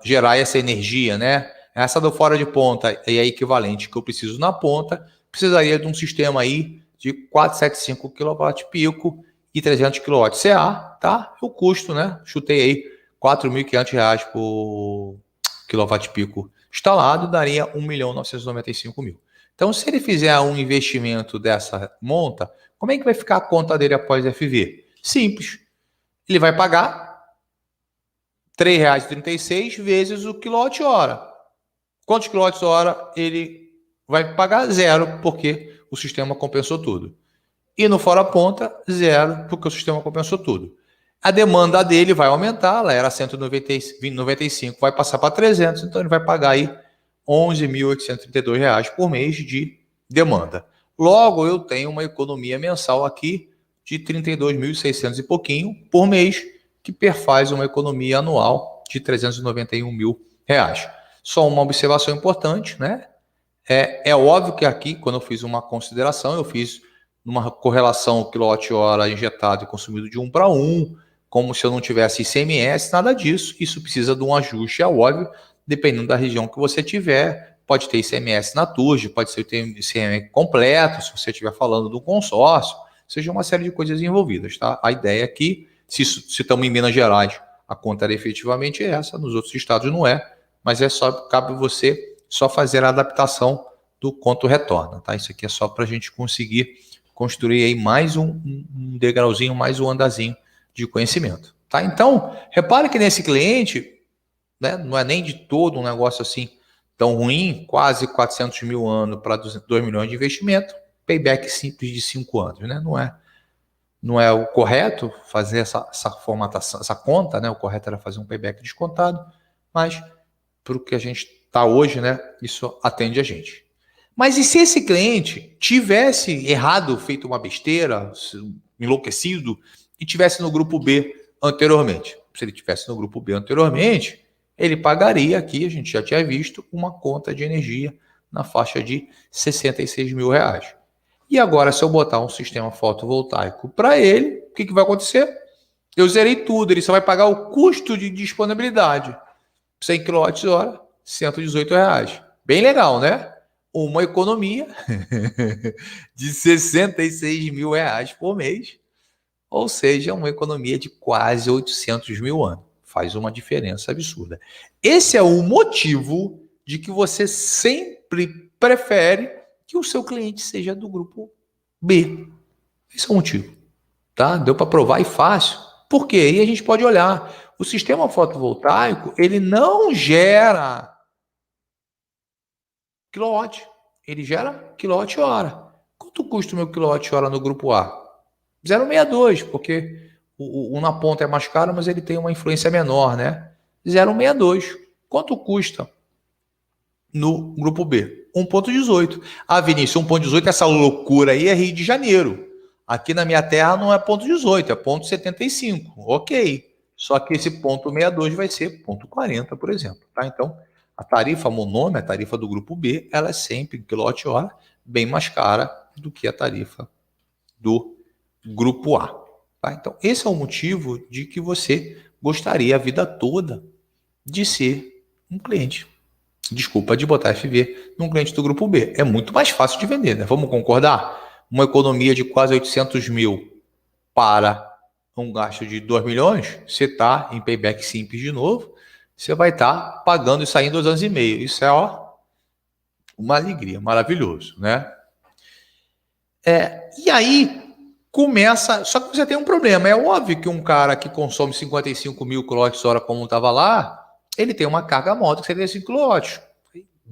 gerar essa energia, né? Essa do fora de ponta e a equivalente que eu preciso na ponta, precisaria de um sistema aí de 475 kW e 300 kW CA, tá? O custo, né? Chutei aí R$4.500 por kWp instalado, daria R$1.995.000. Então, se ele fizer um investimento dessa monta, como é que vai ficar a conta dele após FV? Simples. Ele vai pagar R$3,36 vezes o quilowatt-hora. Quantos quilowatts-hora ele vai pagar? Zero, porque o sistema compensou tudo. E no fora ponta, zero, porque o sistema compensou tudo. A demanda dele vai aumentar, ela era 195, vai passar para 300, então ele vai pagar aí R$11.832 por mês de demanda. Logo, eu tenho uma economia mensal aqui de 32.600 e pouquinho por mês, que perfaz uma economia anual de R$391.000. Só uma observação importante, né? É óbvio que aqui, quando eu fiz uma consideração, eu fiz numa correlação quilowatt-hora injetado e consumido de 1 para 1, como se eu não tivesse ICMS, nada disso. Isso precisa de um ajuste, é óbvio, dependendo da região que você tiver. Pode ter ICMS na TURG, pode ser ter ICMS completo, se você estiver falando do consórcio, seja uma série de coisas envolvidas, tá? A ideia aqui, se estamos em Minas Gerais, a conta era efetivamente essa, nos outros estados não é, mas cabe você só fazer a adaptação do quanto retorna, tá? Isso aqui é só para a gente conseguir construir aí mais um degrauzinho, mais um andazinho de conhecimento, tá? Então, repare que nesse cliente, né, não é nem de todo um negócio assim tão ruim, quase 400 mil anos para 2 milhões de investimento, payback simples de 5 anos, né? Não é o correto fazer essa formatação, essa conta, né? O correto era fazer um payback descontado, mas para o que a gente está hoje, né? Isso atende a gente. Mas e se esse cliente tivesse errado, feito uma besteira, enlouquecido, e tivesse no grupo B anteriormente? Se ele tivesse no grupo B anteriormente, ele pagaria aqui, a gente já tinha visto, uma conta de energia na faixa de R$66.000. E agora, se eu botar um sistema fotovoltaico para ele, o que vai acontecer? Eu zerei tudo, ele só vai pagar o custo de disponibilidade. 100 kWh, R$118. Bem legal, né? Uma economia de R$66.000 por mês, ou seja, uma economia de quase 800 mil anos. Faz uma diferença absurda. Esse é o motivo de que você sempre prefere que o seu cliente seja do grupo B. Esse é o motivo, tá? Deu para provar e fácil. Por quê? E a gente pode olhar. O sistema fotovoltaico, ele não gera quilowatt, ele gera quilowatt-hora. Quanto custa o meu quilowatt-hora no grupo A? 0,62, porque o na ponta é mais caro, mas ele tem uma influência menor, né? 0,62. Quanto custa no grupo B? 1,18. Ah, Vinícius, 1,18, essa loucura aí é Rio de Janeiro. Aqui na minha terra não é ponto 18, é ponto 75. Ok. Só que esse ponto 62 vai ser ponto 40, por exemplo. Tá? Então, a tarifa monômia, a tarifa do grupo B, ela é sempre, quilowatt-hora, bem mais cara do que a tarifa do grupo A. Tá? Então, esse é o motivo de que você gostaria a vida toda de ser um cliente. Desculpa, de botar FV num cliente do grupo B. É muito mais fácil de vender, né? Vamos concordar? Uma economia de quase 800 mil para um gasto de 2 milhões, você está em payback simples de novo, você vai estar pagando isso aí em 2 anos e meio. Isso é uma alegria, maravilhoso, né? E aí começa, só que você tem um problema. É óbvio que um cara que consome 55 mil kWh como estava lá, ele tem uma carga móvel de 75 kW.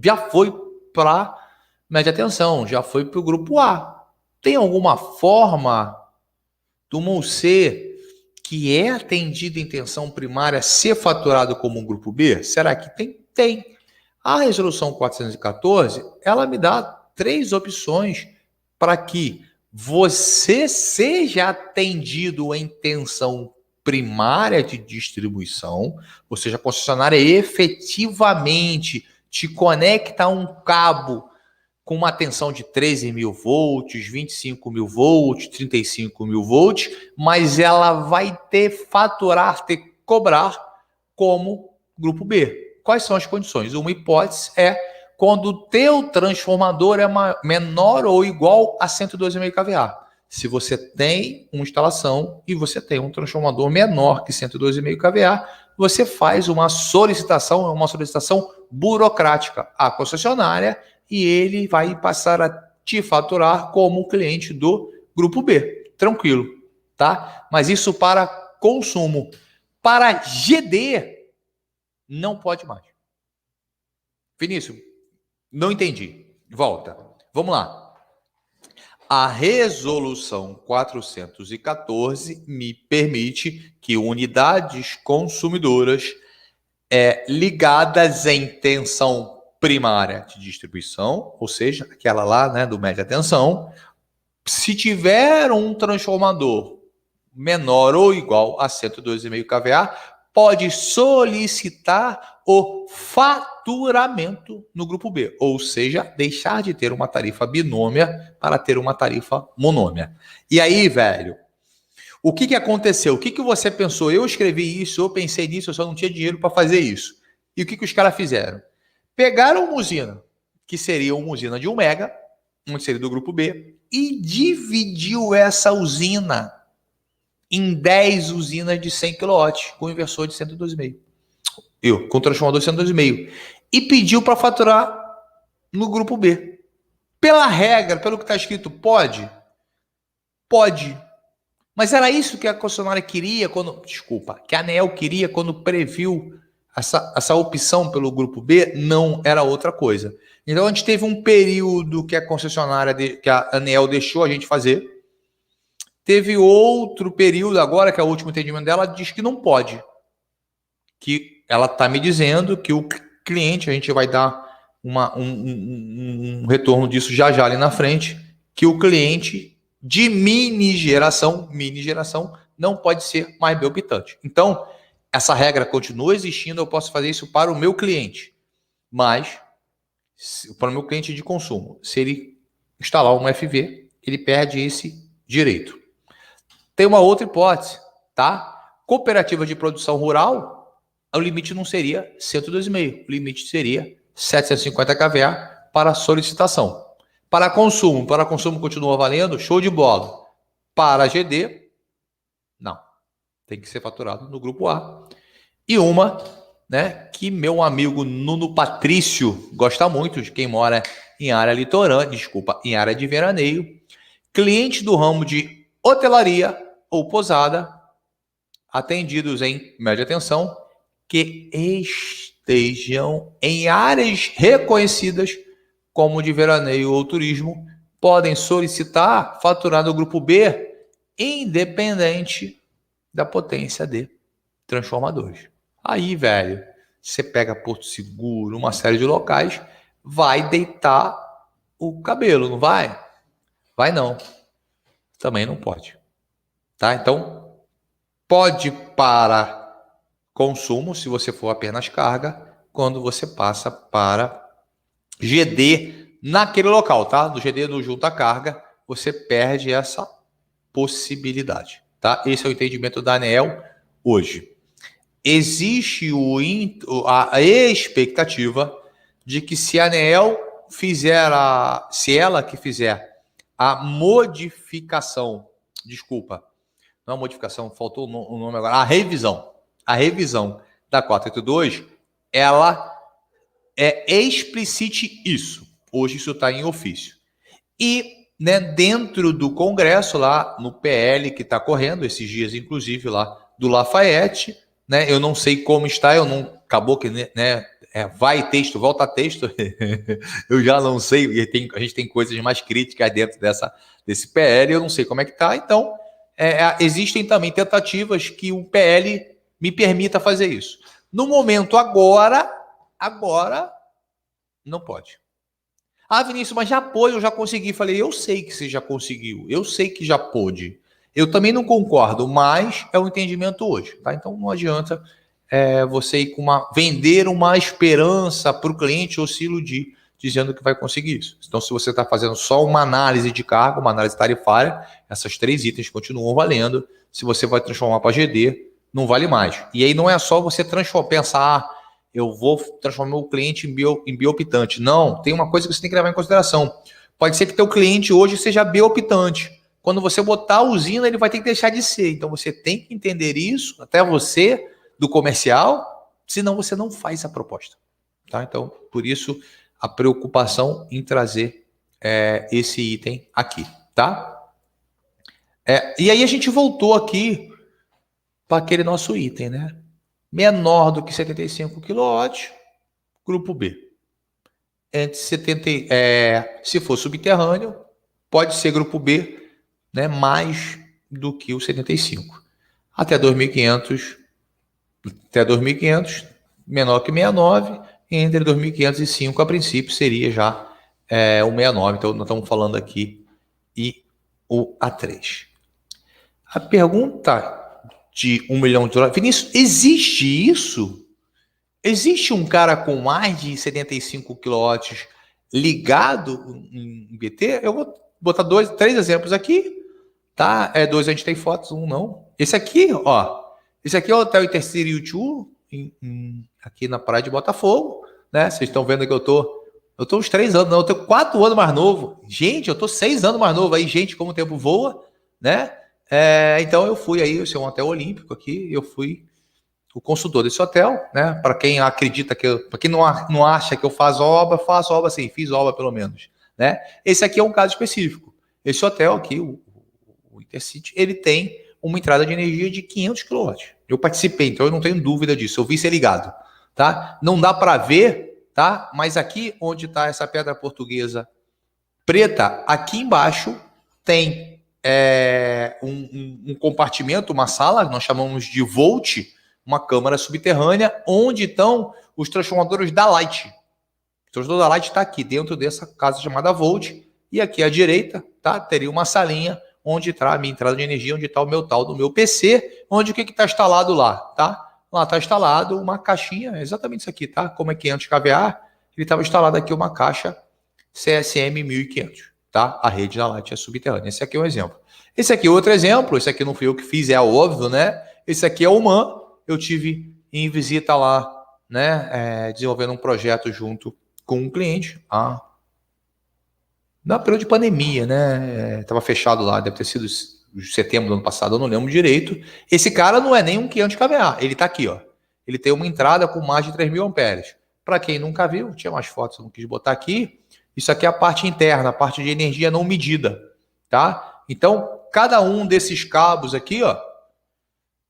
Já foi para média tensão, já foi para o grupo A. Tem alguma forma do MUC que é atendido em tensão primária ser faturado como um grupo B? Será que tem? Tem. A resolução 414, ela me dá 3 opções para que você seja atendido em tensão primária de distribuição, ou seja, a concessionária efetivamente te conecta a um cabo com uma tensão de 13 mil volts, 25 mil volts, 35 mil volts, mas ela vai ter que cobrar como grupo B. Quais são as condições? Uma hipótese é quando o teu transformador é menor ou igual a 112,5 kVA. Se você tem uma instalação e você tem um transformador menor que 112,5 kVA, você faz uma solicitação burocrática à concessionária e ele vai passar a te faturar como cliente do grupo B. Tranquilo, tá? Mas isso para consumo. Para GD, não pode mais. Vinícius, não entendi. Volta. Vamos lá. A resolução 414 me permite que unidades consumidoras ligadas em tensão primária de distribuição, ou seja, aquela lá, né, do média tensão, se tiver um transformador menor ou igual a 112,5 kVA, pode solicitar o faturamento no grupo B, ou seja, deixar de ter uma tarifa binômia para ter uma tarifa monômia. E aí, velho, o que aconteceu? O que você pensou? Eu escrevi isso, eu pensei nisso, eu só não tinha dinheiro para fazer isso. E o que os caras fizeram? Pegaram uma usina, que seria uma usina de 1 mega, onde seria do grupo B, e dividiu essa usina em 10 usinas de 100 kW, com inversor de 112,5. Com transformador de 112,5. E pediu para faturar no grupo B. Pela regra, pelo que está escrito, pode? Pode. Mas era isso que a concessionária queria que a ANEEL queria quando previu essa opção pelo grupo B? Não, era outra coisa. Então a gente teve um período que a concessionária, que a ANEEL deixou a gente fazer. Teve outro período agora, que é o último entendimento dela, diz que não pode. Que ela está me dizendo que o cliente, a gente vai dar um retorno disso já ali na frente, que o cliente de mini geração não pode ser mais meu habitante. Então, essa regra continua existindo, eu posso fazer isso para o meu cliente, mas para o meu cliente de consumo, se ele instalar um FV, ele perde esse direito. Tem uma outra hipótese, tá? Cooperativa de produção rural, o limite não seria 112,5, o limite seria 750 kVA para solicitação. Para consumo continua valendo, show de bola. Para GD, não. Tem que ser faturado no grupo A. E uma, né, que meu amigo Nuno Patrício gosta muito, de quem mora em área litorânea, em área de veraneio, cliente do ramo de hotelaria ou pousada, atendidos em média tensão, que estejam em áreas reconhecidas como de veraneio ou turismo, podem solicitar faturar no grupo B, independente da potência de transformadores. Aí, velho, você pega Porto Seguro, uma série de locais, vai deitar o cabelo, não vai? Vai não. também não pode. Tá? Então, pode para consumo, se você for apenas carga, quando você passa para GD naquele local, tá? Do GD do junta carga, você perde essa possibilidade, tá? Esse é o entendimento da ANEEL hoje. Existe a expectativa de que se a ANEEL fizer se ela que fizer a modificação, desculpa, não a modificação, faltou o nome agora, a revisão da 482, ela explicite isso. Hoje isso está em ofício. E, né, dentro do Congresso, lá no PL que está correndo, esses dias, inclusive, lá do Lafayette, né, eu não sei como está, acabou que, né, vai texto, volta texto, eu já não sei, e a gente tem coisas mais críticas dentro desse PL, eu não sei como é que está, então, existem também tentativas que o PL me permita fazer isso. No momento agora, não pode. Ah, Vinícius, mas já pôde, eu já consegui. Falei, eu sei que você já conseguiu, eu sei que já pôde. Eu também não concordo, mas é o entendimento hoje, tá? Então não adianta você ir vender uma esperança para o cliente ou se iludir dizendo que vai conseguir isso. Então, se você está fazendo só uma análise de carga, uma análise tarifária, essas 3 itens continuam valendo. Se você vai transformar para GD, não vale mais. E aí não é só você pensar, eu vou transformar o cliente em bioptante. Não, tem uma coisa que você tem que levar em consideração. Pode ser que teu cliente hoje seja bioptante. Quando você botar a usina, ele vai ter que deixar de ser. Então você tem que entender isso, até você, do comercial, senão você não faz a proposta. Tá? Então, por isso, a preocupação em trazer esse item aqui. Tá? E aí a gente voltou aqui para aquele nosso item, né? Menor do que 75 kW, grupo B. Entre 70, se for subterrâneo, pode ser grupo B, né, mais do que o 75. Até 2.500, menor que 69, entre 2.500 e 5, a princípio, seria já o 69. Então, nós estamos falando aqui e o A3. A pergunta de $1 milhão, Vinícius, existe isso? Existe um cara com mais de 75 kW ligado em BT? Eu vou botar 3 exemplos aqui, tá? 2 a gente tem fotos, 1 não. Esse aqui, ó. Esse aqui é o Hotel Intercity U2, aqui na praia de Botafogo, né? Vocês estão vendo que eu tô uns 3 anos, não, eu tô 4 anos mais novo. Gente, eu tô 6 anos mais novo aí, gente, como o tempo voa, né? Então eu fui aí, esse é um hotel olímpico aqui, eu fui o consultor desse hotel, né? Para quem acredita para quem não acha que eu faço obra sim, fiz obra pelo menos, né? Esse aqui é um caso específico. Esse hotel aqui, o Intercity, ele tem uma entrada de energia de 500 kW. Eu participei, então eu não tenho dúvida disso. Eu vi ser ligado, tá? Não dá para ver, tá? Mas aqui onde está essa pedra portuguesa preta, aqui embaixo tem um compartimento, uma sala, nós chamamos de Volt, uma câmara subterrânea, onde estão os transformadores da Light. O transformador da Light está aqui, dentro dessa casa chamada Volt, e aqui à direita, tá, teria uma salinha onde está a minha entrada de energia, onde está o meu tal do meu PC, onde o que está instalado lá, tá? Lá está instalado uma caixinha, exatamente isso aqui, tá? Como é 500 kVA, ele estava instalado aqui uma caixa CSM 1500. Tá? A rede da Light é subterrânea. Esse aqui é um exemplo. Esse aqui é outro exemplo. Esse aqui não fui eu que fiz, é óbvio, né? Esse aqui é o MAN. Eu tive em visita lá, né? Desenvolvendo um projeto junto com um cliente. Na período de pandemia, né? Estava fechado lá, deve ter sido setembro do ano passado, eu não lembro direito. Esse cara não é nem um 500 kVA. Ele está aqui, ó. Ele tem uma entrada com mais de 3.000 amperes. Para quem nunca viu, tinha mais fotos, eu não quis botar aqui. Isso aqui é a parte interna, a parte de energia não medida, tá? Então, cada um desses cabos aqui, ó,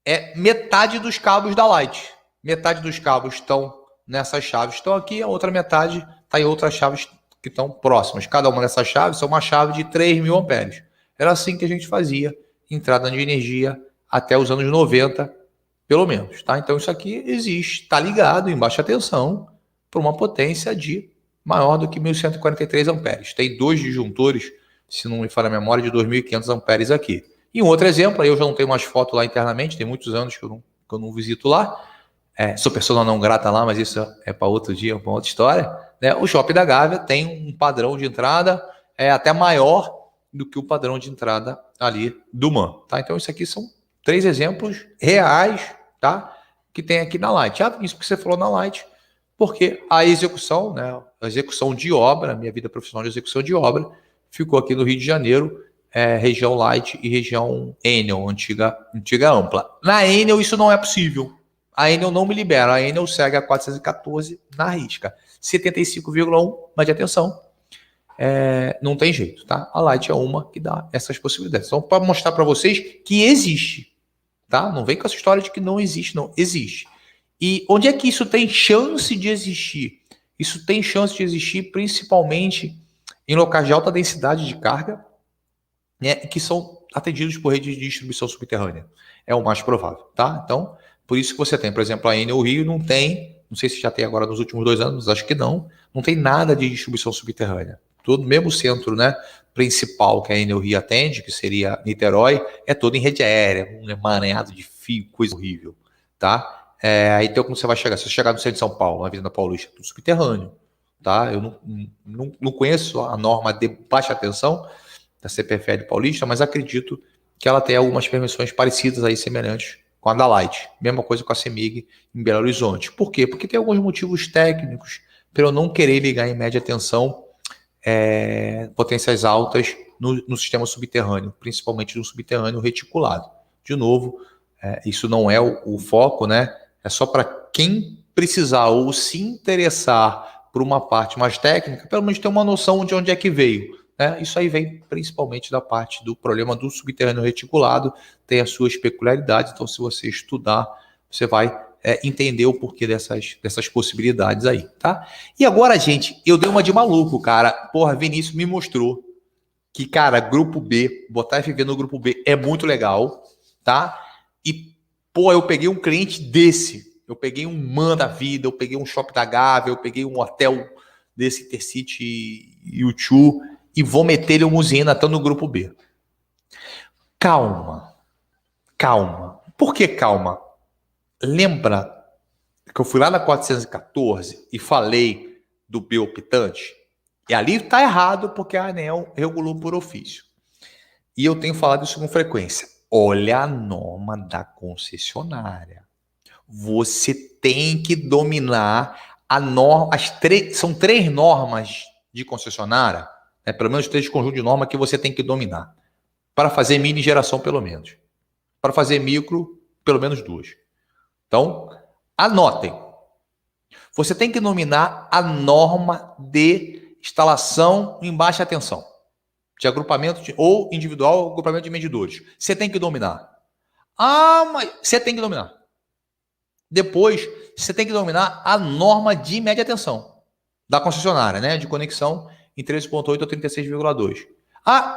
é metade dos cabos da Light. Metade dos cabos estão nessas chaves, estão aqui, a outra metade está em outras chaves que estão próximas. Cada uma dessas chaves é uma chave de 3.000 amperes. Era assim que a gente fazia entrada de energia até os anos 90, pelo menos, tá? Então, isso aqui existe, está ligado em baixa tensão para uma potência de maior do que 1.143 amperes. Tem 2 disjuntores se não me falha a memória, de 2.500 amperes aqui. E um outro exemplo, aí eu já não tenho mais foto lá internamente, tem muitos anos que eu não visito lá. Sou pessoa não grata lá, mas isso é para outro dia, para outra história. Né? O Shopping da Gávea tem um padrão de entrada até maior do que o padrão de entrada ali do MAN. Tá? Então, isso aqui são 3 exemplos reais, tá? Que tem aqui na Light. Isso que você falou na Light, porque a execução, né? A execução de obra, minha vida profissional de execução de obra, ficou aqui no Rio de Janeiro, região Light e região Enel, antiga Ampla. Na Enel isso não é possível. A Enel não me libera. A Enel segue a 414 na risca. 75,1, mas de atenção, não tem jeito, tá? A Light é uma que dá essas possibilidades. Então, para mostrar para vocês que existe, tá? Não vem com essa história de que não existe, não. Existe. E onde é que isso tem chance de existir? Isso tem chance de existir principalmente em locais de alta densidade de carga, né, que são atendidos por rede de distribuição subterrânea. É o mais provável, tá? Então, por isso que você tem, por exemplo, a Enel Rio não tem, não sei se já tem agora nos últimos 2 anos, acho que não tem nada de distribuição subterrânea. Todo mesmo centro, né, principal que a Enel Rio atende, que seria Niterói, é todo em rede aérea, um emaranhado de fio, coisa horrível, tá? Aí então como você vai chegar? Se você chegar no centro de São Paulo, na Avenida Paulista, tudo subterrâneo, tá? Eu não conheço a norma de baixa tensão da CPFL Paulista, mas acredito que ela tem algumas permissões parecidas aí, semelhantes com a da Light. Mesma coisa com a CEMIG em Belo Horizonte. Por quê? Porque tem alguns motivos técnicos para eu não querer ligar em média tensão potências altas no sistema subterrâneo, principalmente no subterrâneo reticulado. De novo, isso não é o foco, né? É só para quem precisar ou se interessar por uma parte mais técnica, pelo menos ter uma noção de onde é que veio. Né? Isso aí vem principalmente da parte do problema do subterrâneo reticulado, tem as suas peculiaridades, então se você estudar, você vai entender o porquê dessas possibilidades aí, tá? E agora, gente, eu dei uma de maluco, cara. Porra, Vinícius me mostrou que, cara, grupo B, botar FV no grupo B é muito legal, tá? E, pô, eu peguei um cliente desse, eu peguei um MAN da vida, eu peguei um Shopping da Gávea, eu peguei um hotel desse Intercity U2 e vou meter ele uma usina, tá no grupo B. Calma. Por que calma? Lembra que eu fui lá na 414 e falei do B optante? E ali tá errado porque a ANEEL regulou por ofício. E eu tenho falado isso com frequência. Olha a norma da concessionária. Você tem que dominar a norma. São 3 normas de concessionária, né? Pelo menos 3 conjuntos de normas que você tem que dominar. Para fazer mini geração, pelo menos. Para fazer micro, pelo menos 2. Então, anotem. Você tem que dominar a norma de instalação em baixa tensão, de agrupamento ou individual agrupamento de medidores. Você tem que dominar. Mas você tem que dominar. Depois, você tem que dominar a norma de média tensão da concessionária, né, de conexão em 13.8 ou 36,2.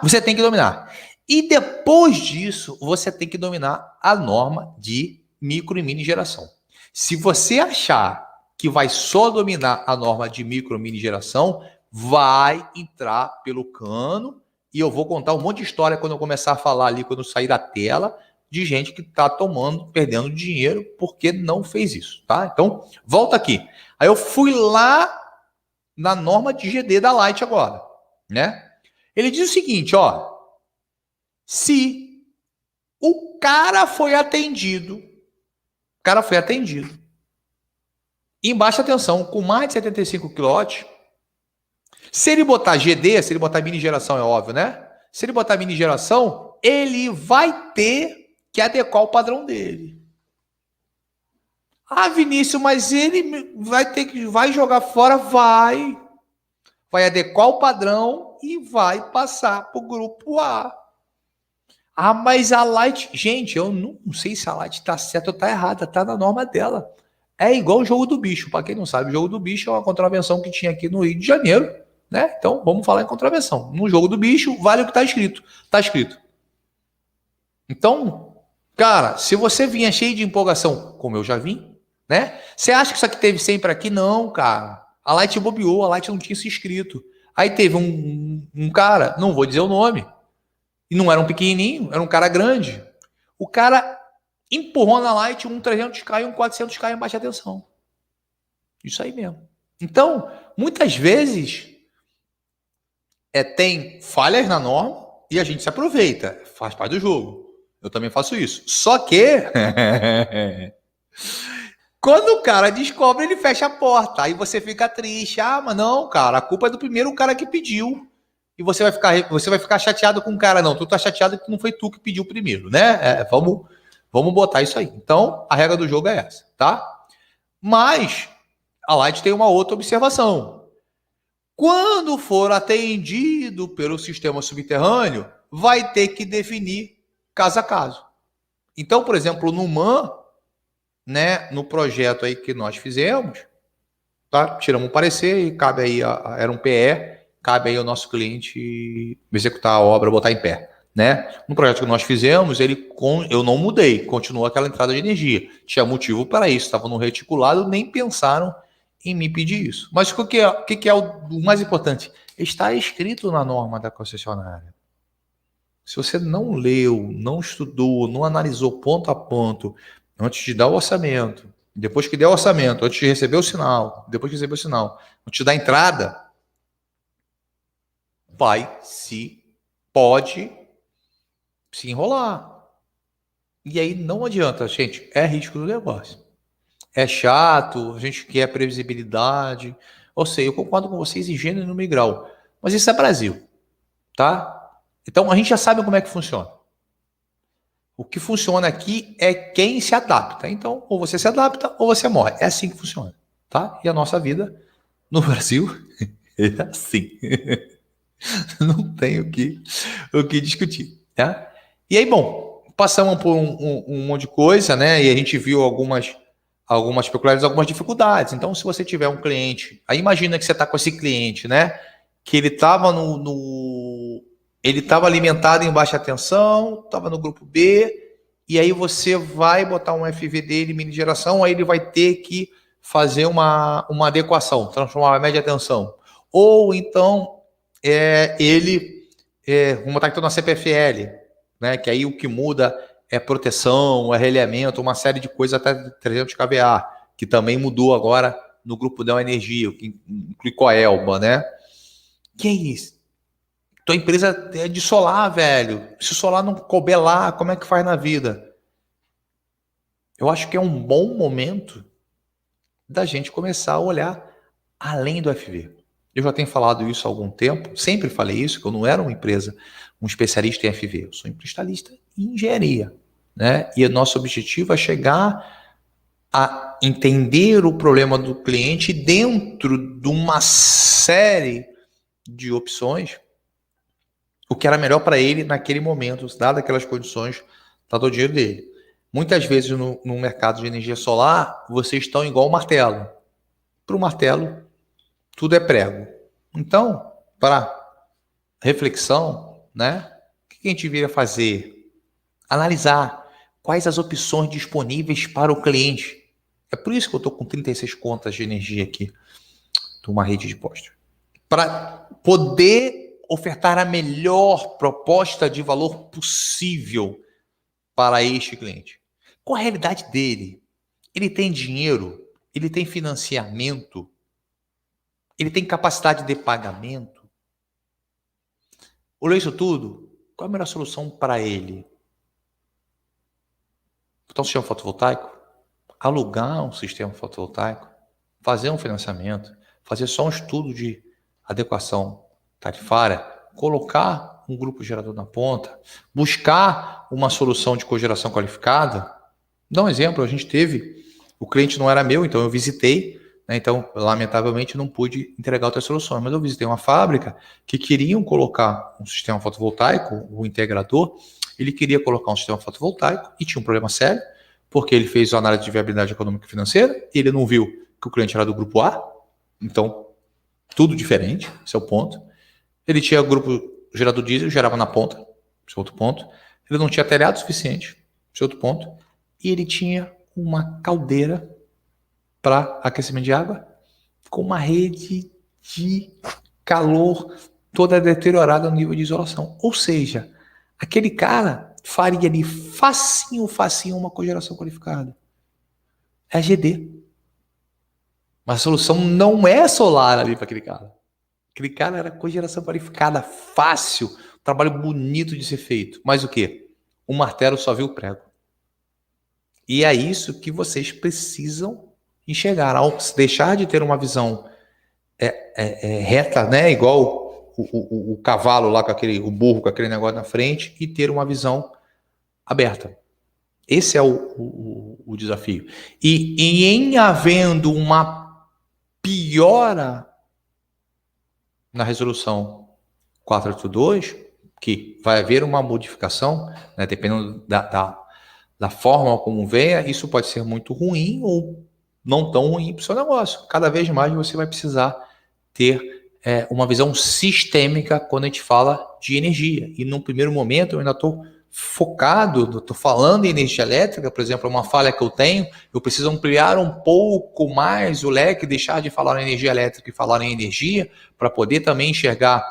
Você tem que dominar. E depois disso, você tem que dominar a norma de micro e mini geração. Se você achar que vai só dominar a norma de micro e mini geração, vai entrar pelo cano e eu vou contar um monte de história quando eu começar a falar ali, quando eu sair da tela, de gente que está perdendo dinheiro porque não fez isso, tá? Então, volta aqui. Aí eu fui lá na norma de GD da Light agora, né? Ele diz o seguinte, ó, se o cara foi atendido em baixa tensão, com mais de 75 kW, se ele botar GD, se ele botar mini geração, é óbvio, né? Se ele botar mini geração, ele vai ter que adequar o padrão dele. Vinícius, mas ele vai jogar fora, vai adequar o padrão e vai passar para o grupo A. Mas a Light, gente, eu não sei se a Light está certa ou está errada, está na norma dela. É igual o jogo do bicho, para quem não sabe, o jogo do bicho é uma contravenção que tinha aqui no Rio de Janeiro, né? Então, vamos falar em contravenção. No jogo do bicho, vale o que está escrito. Está escrito. Então, cara, se você vinha cheio de empolgação, como eu já vim, né? Você acha que isso aqui teve sempre aqui? Não, cara. A Light bobeou, a Light não tinha se inscrito. Aí teve um cara, não vou dizer o nome, e não era um pequenininho, era um cara grande. O cara empurrou na Light um 300k e um 400k em baixa tensão. Isso aí mesmo. Então, muitas vezes, tem falhas na norma e a gente se aproveita. Faz parte do jogo. Eu também faço isso. Só que quando o cara descobre, ele fecha a porta. Aí você fica triste. Ah, mas não, cara, a culpa é do primeiro cara que pediu. E você vai ficar chateado com o cara. Não, tu tá chateado que não foi tu que pediu primeiro, né? Vamos botar isso aí. Então, a regra do jogo é essa, tá? Mas a Light tem uma outra observação. Quando for atendido pelo sistema subterrâneo, vai ter que definir caso a caso. Então, por exemplo, no MAN, né, no projeto aí que nós fizemos, tá? Tiramos um parecer e cabe aí, era um PE, cabe aí ao nosso cliente executar a obra, botar em pé, né? No projeto que nós fizemos, eu não mudei, continuou aquela entrada de energia. Tinha motivo para isso, estava no reticulado, nem pensaram em me pedir isso. Mas o que é o mais importante? Está escrito na norma da concessionária. Se você não leu, não estudou, não analisou ponto a ponto, antes de dar o orçamento, depois que der o orçamento, antes de receber o sinal, depois de receber o sinal, antes de dar a entrada, pode se enrolar. E aí não adianta, gente, é risco do negócio. É chato, a gente quer previsibilidade. Ou seja, eu concordo com vocês em gênero e no migral. Mas isso é Brasil, tá? Então a gente já sabe como é que funciona. O que funciona aqui é quem se adapta. Então, ou você se adapta ou você morre. É assim que funciona, tá? E a nossa vida no Brasil é assim. Não tem o que discutir, tá? E aí, bom, passamos por um monte de coisa, né? E a gente viu algumas peculiaridades, algumas dificuldades. Então, se você tiver um cliente, aí imagina que você está com esse cliente, né? Que ele estava ele estava alimentado em baixa tensão, estava no grupo B, e aí você vai botar um FV dele, mini geração, aí ele vai ter que fazer uma adequação, transformar a média tensão. Ou então, vamos botar aqui na CPFL, né? Que aí o que muda é proteção, é relhamento, uma série de coisas até 300 kVA, que também mudou agora no grupo Dell Energia, que inclui Coelba, né? Que é isso? Tua empresa é de solar, velho. Se o solar não couber lá, como é que faz na vida? Eu acho que é um bom momento da gente começar a olhar além do FV. Eu já tenho falado isso há algum tempo, sempre falei isso, que eu não era uma empresa, um especialista em FV, eu sou um especialista em engenharia, né? E o nosso objetivo é chegar a entender o problema do cliente dentro de uma série de opções, o que era melhor para ele naquele momento, dado aquelas condições, dado o dinheiro dele. Muitas vezes no mercado de energia solar, vocês estão igual o martelo. Para o martelo, tudo é prego. Então, para reflexão, né? O que a gente viria fazer? Analisar quais as opções disponíveis para o cliente. É por isso que eu estou com 36 contas de energia aqui, de uma rede de postos. Para poder ofertar a melhor proposta de valor possível para este cliente. Qual a realidade dele? Ele tem dinheiro? Ele tem financiamento? Ele tem capacidade de pagamento? Olhou isso tudo? Qual a melhor solução para ele? Botar um sistema fotovoltaico? Alugar um sistema fotovoltaico? Fazer um financiamento? Fazer só um estudo de adequação tarifária? Colocar um grupo gerador na ponta? Buscar uma solução de cogeração qualificada? Dá um exemplo, a gente teve, o cliente não era meu, então eu visitei, né, então lamentavelmente não pude entregar outras soluções, mas eu visitei uma fábrica que queriam colocar um sistema fotovoltaico, o integrador, ele queria colocar um sistema fotovoltaico e tinha um problema sério, porque ele fez a análise de viabilidade econômica e financeira, e ele não viu que o cliente era do grupo A, então tudo diferente, esse é o ponto. Ele tinha grupo gerador diesel, gerava na ponta, esse é outro ponto. Ele não tinha telhado suficiente, esse é outro ponto. E ele tinha uma caldeira para aquecimento de água com uma rede de calor toda deteriorada no nível de isolação. Ou seja, aquele cara faria ali facinho uma cogeração qualificada. É GD. Mas a solução não é solar ali para aquele cara. Aquele cara era cogeração qualificada, fácil, trabalho bonito de ser feito. Mas o quê? O martelo só viu o prego. E é isso que vocês precisam enxergar. Ao deixar de ter uma visão reta, né? Igual o cavalo lá, o burro com aquele negócio na frente, e ter uma visão aberta. Esse é o desafio. E em havendo uma piora na resolução 482, que vai haver uma modificação, né, dependendo da forma como venha, isso pode ser muito ruim ou não tão ruim para o seu negócio. Cada vez mais você vai precisar ter uma visão sistêmica quando a gente fala de energia. E num primeiro momento eu ainda estou focado, estou falando em energia elétrica, por exemplo, uma falha que eu tenho, eu preciso ampliar um pouco mais o leque, deixar de falar em energia elétrica e falar em energia, para poder também enxergar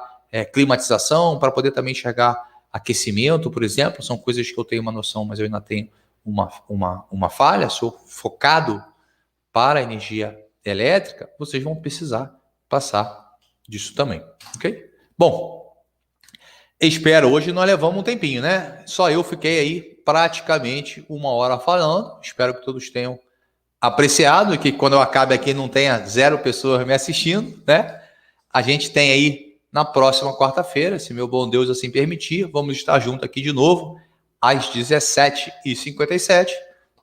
climatização, para poder também enxergar aquecimento, por exemplo, são coisas que eu tenho uma noção, mas eu ainda tenho uma falha, sou focado para a energia elétrica, vocês vão precisar passar disso também, ok? Bom, espero, hoje nós levamos um tempinho, né? Só eu fiquei aí praticamente 1 hora falando, espero que todos tenham apreciado e que quando eu acabe aqui não tenha 0 pessoas me assistindo, né? A gente tem aí na próxima quarta-feira, se meu bom Deus assim permitir, vamos estar juntos aqui de novo às 17h57.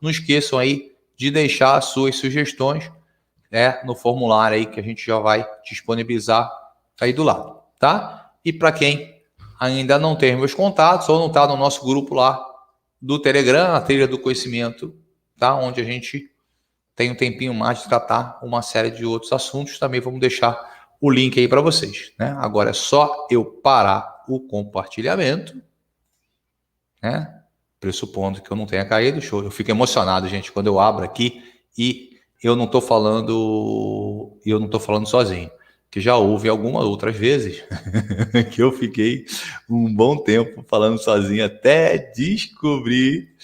Não esqueçam aí de deixar as suas sugestões, né, no formulário aí que a gente já vai disponibilizar aí do lado, tá? E para quem ainda não tem meus contatos ou não está no nosso grupo lá do Telegram, a Trilha do Conhecimento, tá? Onde a gente tem um tempinho mais de tratar uma série de outros assuntos, também vamos deixar o link aí para vocês, né? Agora é só eu parar o compartilhamento, né? Pressupondo que eu não tenha caído, show. Eu fico emocionado, gente, quando eu abro aqui e eu não estou falando sozinho, que já houve algumas outras vezes que eu fiquei um bom tempo falando sozinho até descobrir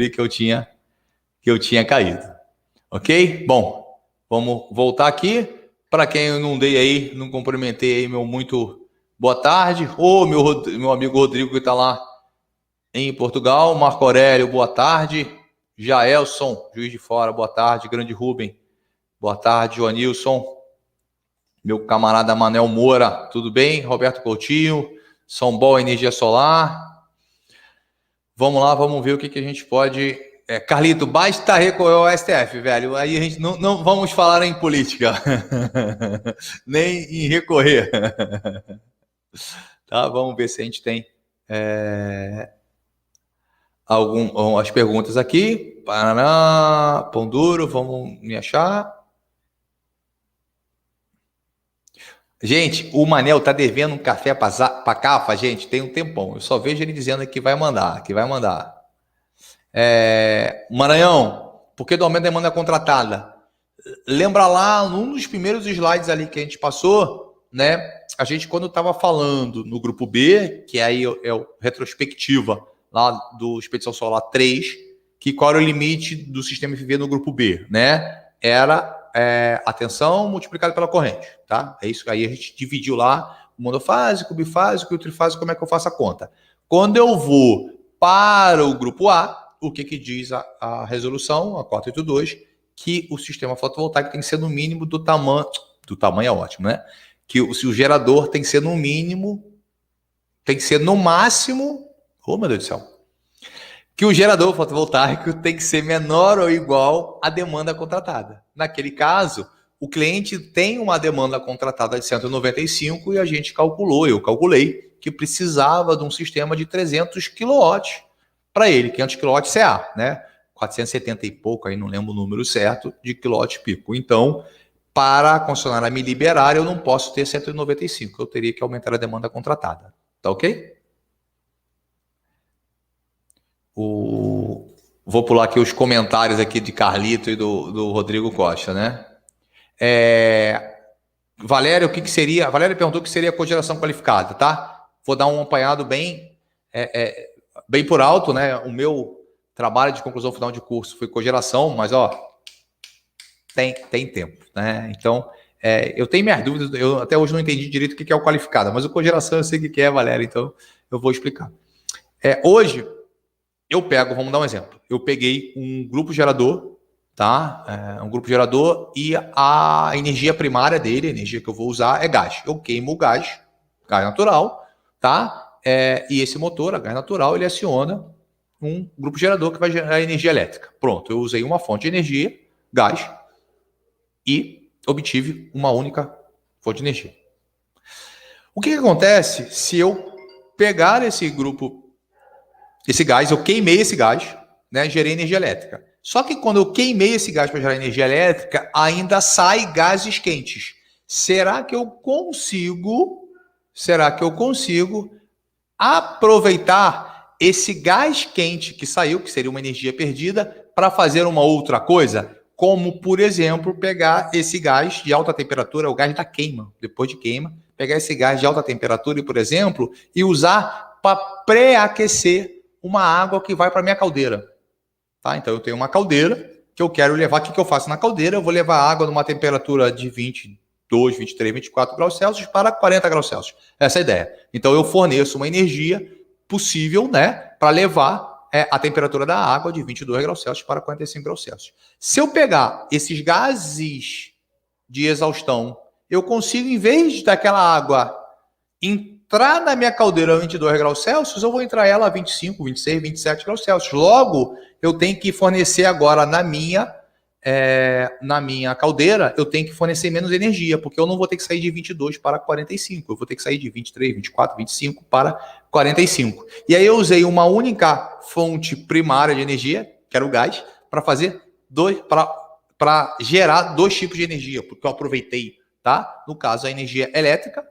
que eu tinha caído, ok? Bom, vamos voltar aqui. Para quem eu não dei aí, não cumprimentei aí, meu muito boa tarde. Meu amigo Rodrigo que está lá em Portugal. Marco Aurélio, boa tarde. Jaelson, Juiz de Fora, boa tarde. Grande Rubem, boa tarde. Joanilson, meu camarada Manel Moura, tudo bem? Roberto Coutinho, São Paulo Energia Solar. Vamos lá, vamos ver o que a gente pode... Carlito, basta recorrer ao STF, velho. Aí a gente não vamos falar em política, nem em recorrer. Tá? Vamos ver se a gente tem as perguntas aqui. Paraná, Pão Duro, vamos me achar. Gente, o Manel tá devendo um café para Cafa, gente, tem um tempão. Eu só vejo ele dizendo que vai mandar, Maranhão, por que do aumento da demanda contratada? Lembra lá, num dos primeiros slides ali que a gente passou, né? A gente, quando estava falando no grupo B, que aí é o retrospectiva lá do Expedição Solar 3, que qual era o limite do sistema FV no grupo B, né? Era a tensão multiplicada pela corrente, tá? É isso. Aí a gente dividiu lá o monofásico, o bifásico e o trifásico, como é que eu faço a conta. Quando eu vou para o grupo A, o que diz a resolução, a 482, que o sistema fotovoltaico tem que ser no mínimo do tamanho é ótimo, né? Que o gerador tem que ser no mínimo, tem que ser no máximo, oh meu Deus do céu, que o gerador fotovoltaico tem que ser menor ou igual à demanda contratada. Naquele caso, o cliente tem uma demanda contratada de 195 e a gente eu calculei que precisava de um sistema de 300 kW para ele, 500 kW CA, né? 470 e pouco, aí não lembro o número certo, de quilowatt pico. Então, para a concessionária me liberar, eu não posso ter 195, eu teria que aumentar a demanda contratada. Tá ok? Vou pular aqui os comentários aqui de Carlito e do Rodrigo Costa, né? Valéria, o que seria? A Valéria perguntou o que seria cogeração qualificada, tá? Vou dar um apanhado bem, bem por alto, né? O meu trabalho de conclusão final de curso foi cogeração, mas tem tempo, né? Então, eu tenho minhas dúvidas, eu até hoje não entendi direito o que é o qualificada, mas o cogeração eu sei o que é, Valéria, então eu vou explicar. Hoje, eu pego, vamos dar um exemplo, eu peguei um grupo gerador, tá? Um grupo gerador e a energia primária dele, a energia que eu vou usar é gás. Eu queimo o gás natural, tá? E esse motor, a gás natural, ele aciona um grupo gerador que vai gerar energia elétrica. Pronto, eu usei uma fonte de energia, gás, e obtive uma única fonte de energia. O que acontece se eu pegar esse grupo, esse gás, eu queimei esse gás, né, gerei energia elétrica. Só que quando eu queimei esse gás para gerar energia elétrica, ainda sai gases quentes. Será que eu consigo aproveitar esse gás quente que saiu, que seria uma energia perdida, para fazer uma outra coisa? Como, por exemplo, pegar esse gás de alta temperatura, o gás da queima, depois de queima, pegar esse gás de alta temperatura, por exemplo, e usar para pré-aquecer uma água que vai para minha caldeira. Tá? Então, eu tenho uma caldeira que eu quero levar. O que eu faço na caldeira? Eu vou levar água numa temperatura de 22, 23, 24 graus Celsius para 40 graus Celsius. Essa é a ideia. Então, eu forneço uma energia possível, né, para levar a temperatura da água de 22 graus Celsius para 45 graus Celsius. Se eu pegar esses gases de exaustão, eu consigo, em vez daquela água entrar na minha caldeira a 22 graus Celsius, eu vou entrar ela a 25, 26, 27 graus Celsius. Logo, eu tenho que fornecer agora na minha caldeira, eu tenho que fornecer menos energia, porque eu não vou ter que sair de 22 para 45, eu vou ter que sair de 23, 24, 25 para 45. E aí eu usei uma única fonte primária de energia, que era o gás, para gerar dois tipos de energia, porque eu aproveitei, tá? No caso, a energia elétrica,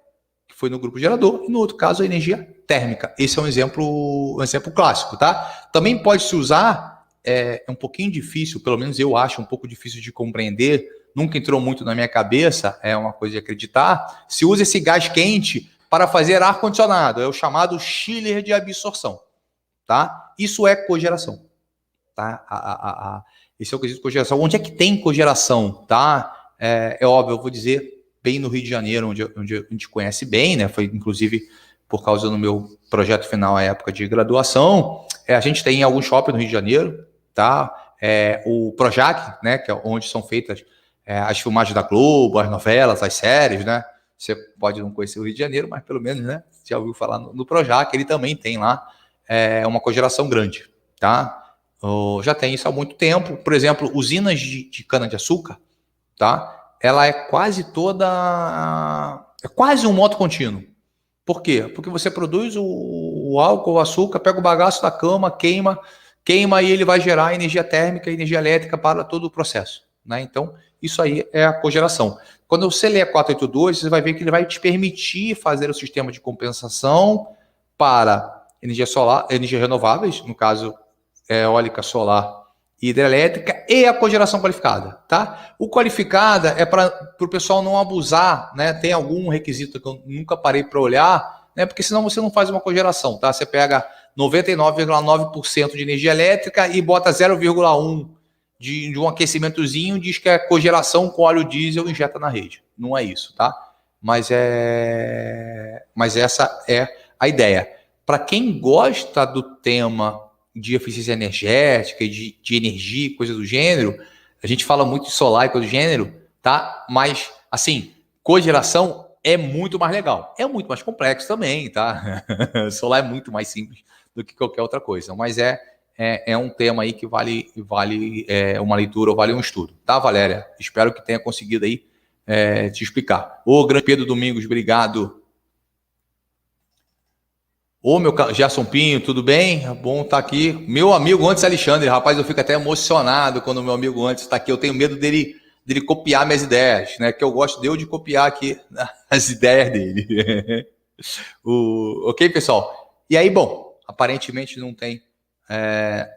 que foi no grupo gerador, e no outro caso, a energia térmica. Esse é um exemplo clássico, tá? Também pode se usar, é um pouquinho difícil, pelo menos eu acho um pouco difícil de compreender, nunca entrou muito na minha cabeça, é uma coisa de acreditar, se usa esse gás quente para fazer ar-condicionado, é o chamado chiller de absorção, tá? Isso é cogeração, tá? Esse é o quesito de cogeração. Onde é que tem cogeração, tá? É óbvio, eu vou dizer, bem no Rio de Janeiro, onde a gente conhece bem, né? Foi, inclusive, por causa do meu projeto final, à época de graduação, a gente tem alguns shoppings no Rio de Janeiro, tá? O Projac, né? Que é onde são feitas as filmagens da Globo, as novelas, as séries, né? Você pode não conhecer o Rio de Janeiro, mas pelo menos, né? Já ouviu falar no Projac, ele também tem lá uma cogeração grande, tá? Já tem isso há muito tempo. Por exemplo, usinas de cana-de-açúcar, tá? Ela é quase um moto contínuo. Por quê? Porque você produz o álcool, o açúcar, pega o bagaço da cama, queima e ele vai gerar energia térmica e energia elétrica para todo o processo, né? Então, isso aí é a cogeração. Quando você lê a 482, você vai ver que ele vai te permitir fazer o sistema de compensação para energia solar, energia renováveis, no caso, eólica, solar e hidrelétrica, e a cogeração qualificada, tá? O qualificada é para o pessoal não abusar, né? Tem algum requisito que eu nunca parei para olhar, né? Porque senão você não faz uma cogeração, tá? Você pega 99,9% de energia elétrica e bota 0,1% de um aquecimentozinho, diz que é cogeração com óleo diesel, injeta na rede. Não é isso, tá? Mas essa é a ideia. Para quem gosta do tema de eficiência energética, de energia, coisa do gênero, a gente fala muito de solar e coisa do gênero, tá? Mas, assim, cogeração é muito mais legal. É muito mais complexo também, tá? Solar é muito mais simples do que qualquer outra coisa. Mas é um tema aí que vale uma leitura ou vale um estudo. Tá, Valéria? Espero que tenha conseguido aí te explicar. Ô, grande Pedro Domingos, obrigado. Ô, meu Gerson Pinho, tudo bem? Bom estar aqui. Meu amigo antes Alexandre, rapaz, eu fico até emocionado quando o meu amigo antes está aqui. Eu tenho medo dele copiar minhas ideias, né? Que eu gosto de copiar aqui as ideias dele. Ok, pessoal? E aí, bom, aparentemente não tem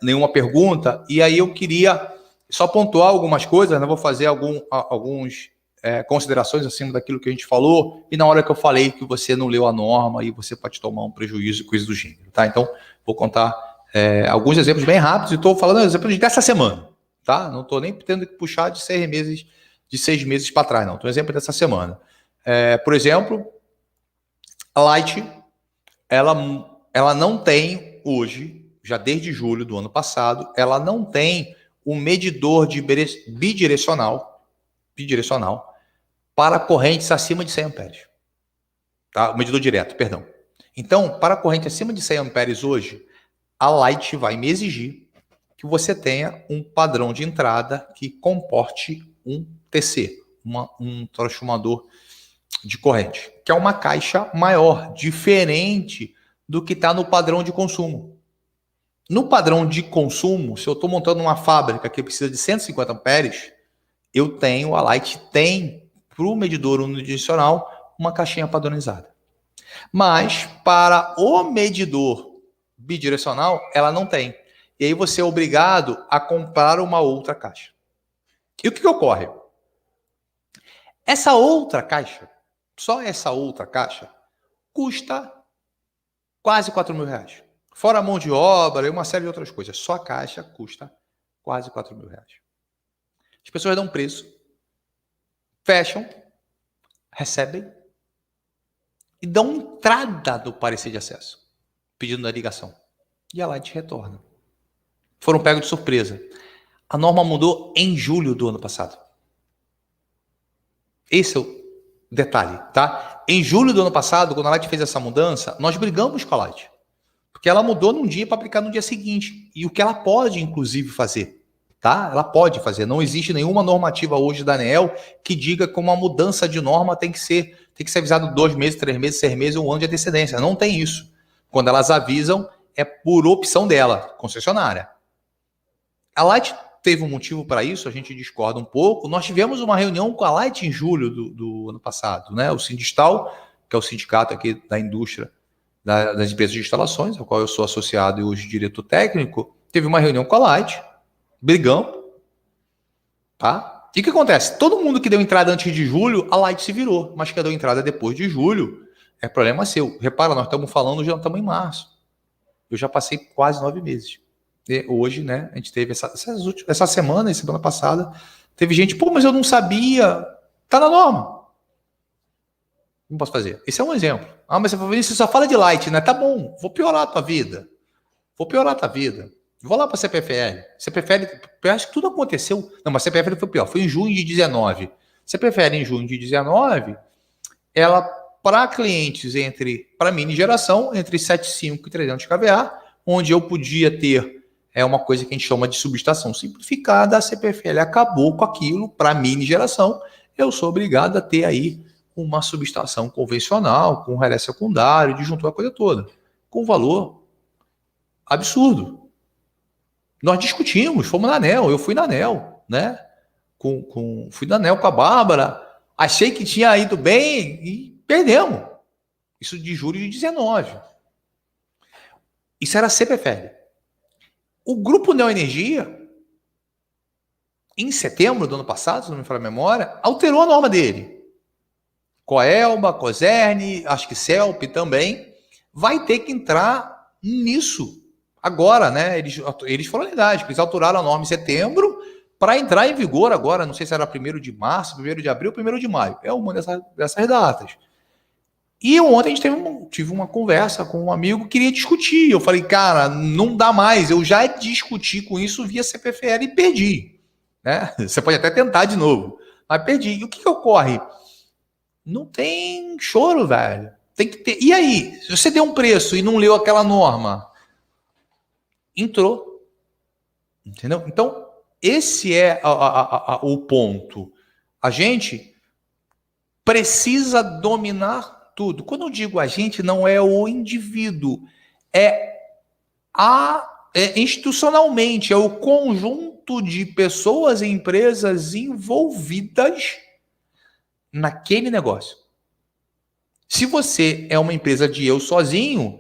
nenhuma pergunta. E aí eu queria só pontuar algumas coisas, né? Vou fazer alguns considerações acima daquilo que a gente falou, e na hora que eu falei que você não leu a norma e você pode tomar um prejuízo e coisa do gênero, tá? Então, vou contar alguns exemplos bem rápidos, e estou falando exemplos dessa semana, tá? Não estou nem tendo que puxar de 6 meses para trás, não. Estou exemplo dessa semana. Por exemplo, a Light, ela não tem hoje, já desde julho do ano passado, ela não tem um medidor de bidirecional para correntes acima de 100 amperes. Tá? O medidor direto, perdão. Então, para corrente acima de 100 amperes hoje, a Light vai me exigir que você tenha um padrão de entrada que comporte um TC, um transformador de corrente, que é uma caixa maior, diferente do que está no padrão de consumo. No padrão de consumo, se eu estou montando uma fábrica que precisa de 150 amperes, a Light tem, para o medidor unidirecional, uma caixinha padronizada. Mas, para o medidor bidirecional, ela não tem. E aí você é obrigado a comprar uma outra caixa. E o que ocorre? Essa outra caixa, só essa outra caixa, custa quase R$4.000. Fora a mão de obra e uma série de outras coisas. Só a caixa custa quase R$4.000. As pessoas dão preço, fecham, recebem e dão entrada do parecer de acesso, pedindo a ligação. E a Light retorna. Foram pegos de surpresa. A norma mudou em julho do ano passado. Esse é o detalhe, tá? Em julho do ano passado, quando a Light fez essa mudança, nós brigamos com a Light. Porque ela mudou num dia para aplicar no dia seguinte. E o que ela pode, inclusive, fazer. Tá? Ela pode fazer. Não existe nenhuma normativa hoje da ANEEL que diga que uma mudança de norma tem que ser avisado 2 meses, 3 meses, 6 meses, 1 ano de antecedência. Não tem isso. Quando elas avisam, é por opção dela, concessionária. A Light teve um motivo para isso, a gente discorda um pouco. Nós tivemos uma reunião com a Light em julho do ano passado, né? O Sindistal, que é o sindicato aqui da indústria das empresas de instalações, ao qual eu sou associado e hoje diretor técnico, teve uma reunião com a Light, brigamos, tá? E o que acontece? Todo mundo que deu entrada antes de julho, a Light se virou, mas que deu entrada depois de julho, é problema seu. Repara, nós estamos falando, já estamos em março. Eu já passei quase 9 meses. E hoje, né, a gente teve essa semana e semana passada, teve gente, mas eu não sabia, tá na norma. Não posso fazer. Esse é um exemplo. Mas você só fala de Light, né? Tá bom, vou piorar a tua vida. Vou lá para a CPFL. Eu acho que tudo aconteceu. Não, mas a CPFL foi pior. Foi em junho de 19. CPFL em junho de 19, ela, para clientes para mini geração, entre 75 e 300 kVA, onde eu podia ter uma coisa que a gente chama de subestação simplificada, a CPFL acabou com aquilo para mini geração. Eu sou obrigado a ter aí uma subestação convencional, com relé secundário, disjuntor, a coisa toda, com valor absurdo. Nós discutimos, fomos na ANEEL, eu fui na ANEEL, né? Fui na ANEEL com a Bárbara, achei que tinha ido bem e perdemos. Isso de julho de 19. Isso era a CPFL. O Grupo Neoenergia, em setembro do ano passado, se não me falha a memória, alterou a norma dele. Coelba, Coserne, acho que Celp também, vai ter que entrar nisso agora, né? Eles foram legais, eles alteraram a norma em setembro para entrar em vigor agora, não sei se era 1º de março, 1º de abril, 1º de maio. É uma dessas datas. E ontem a gente tive uma conversa com um amigo que queria discutir. Eu falei, cara, não dá mais. Eu já discuti com isso via CPFL e perdi. Né? Você pode até tentar de novo, mas perdi. E o que ocorre? Não tem choro, velho. Tem que ter. E aí? Se você deu um preço e não leu aquela norma, entrou. Entendeu? Então, esse é o ponto. A gente precisa dominar tudo. Quando eu digo a gente, não é o indivíduo, é institucionalmente, é o conjunto de pessoas e empresas envolvidas naquele negócio. Se você é uma empresa de eu sozinho,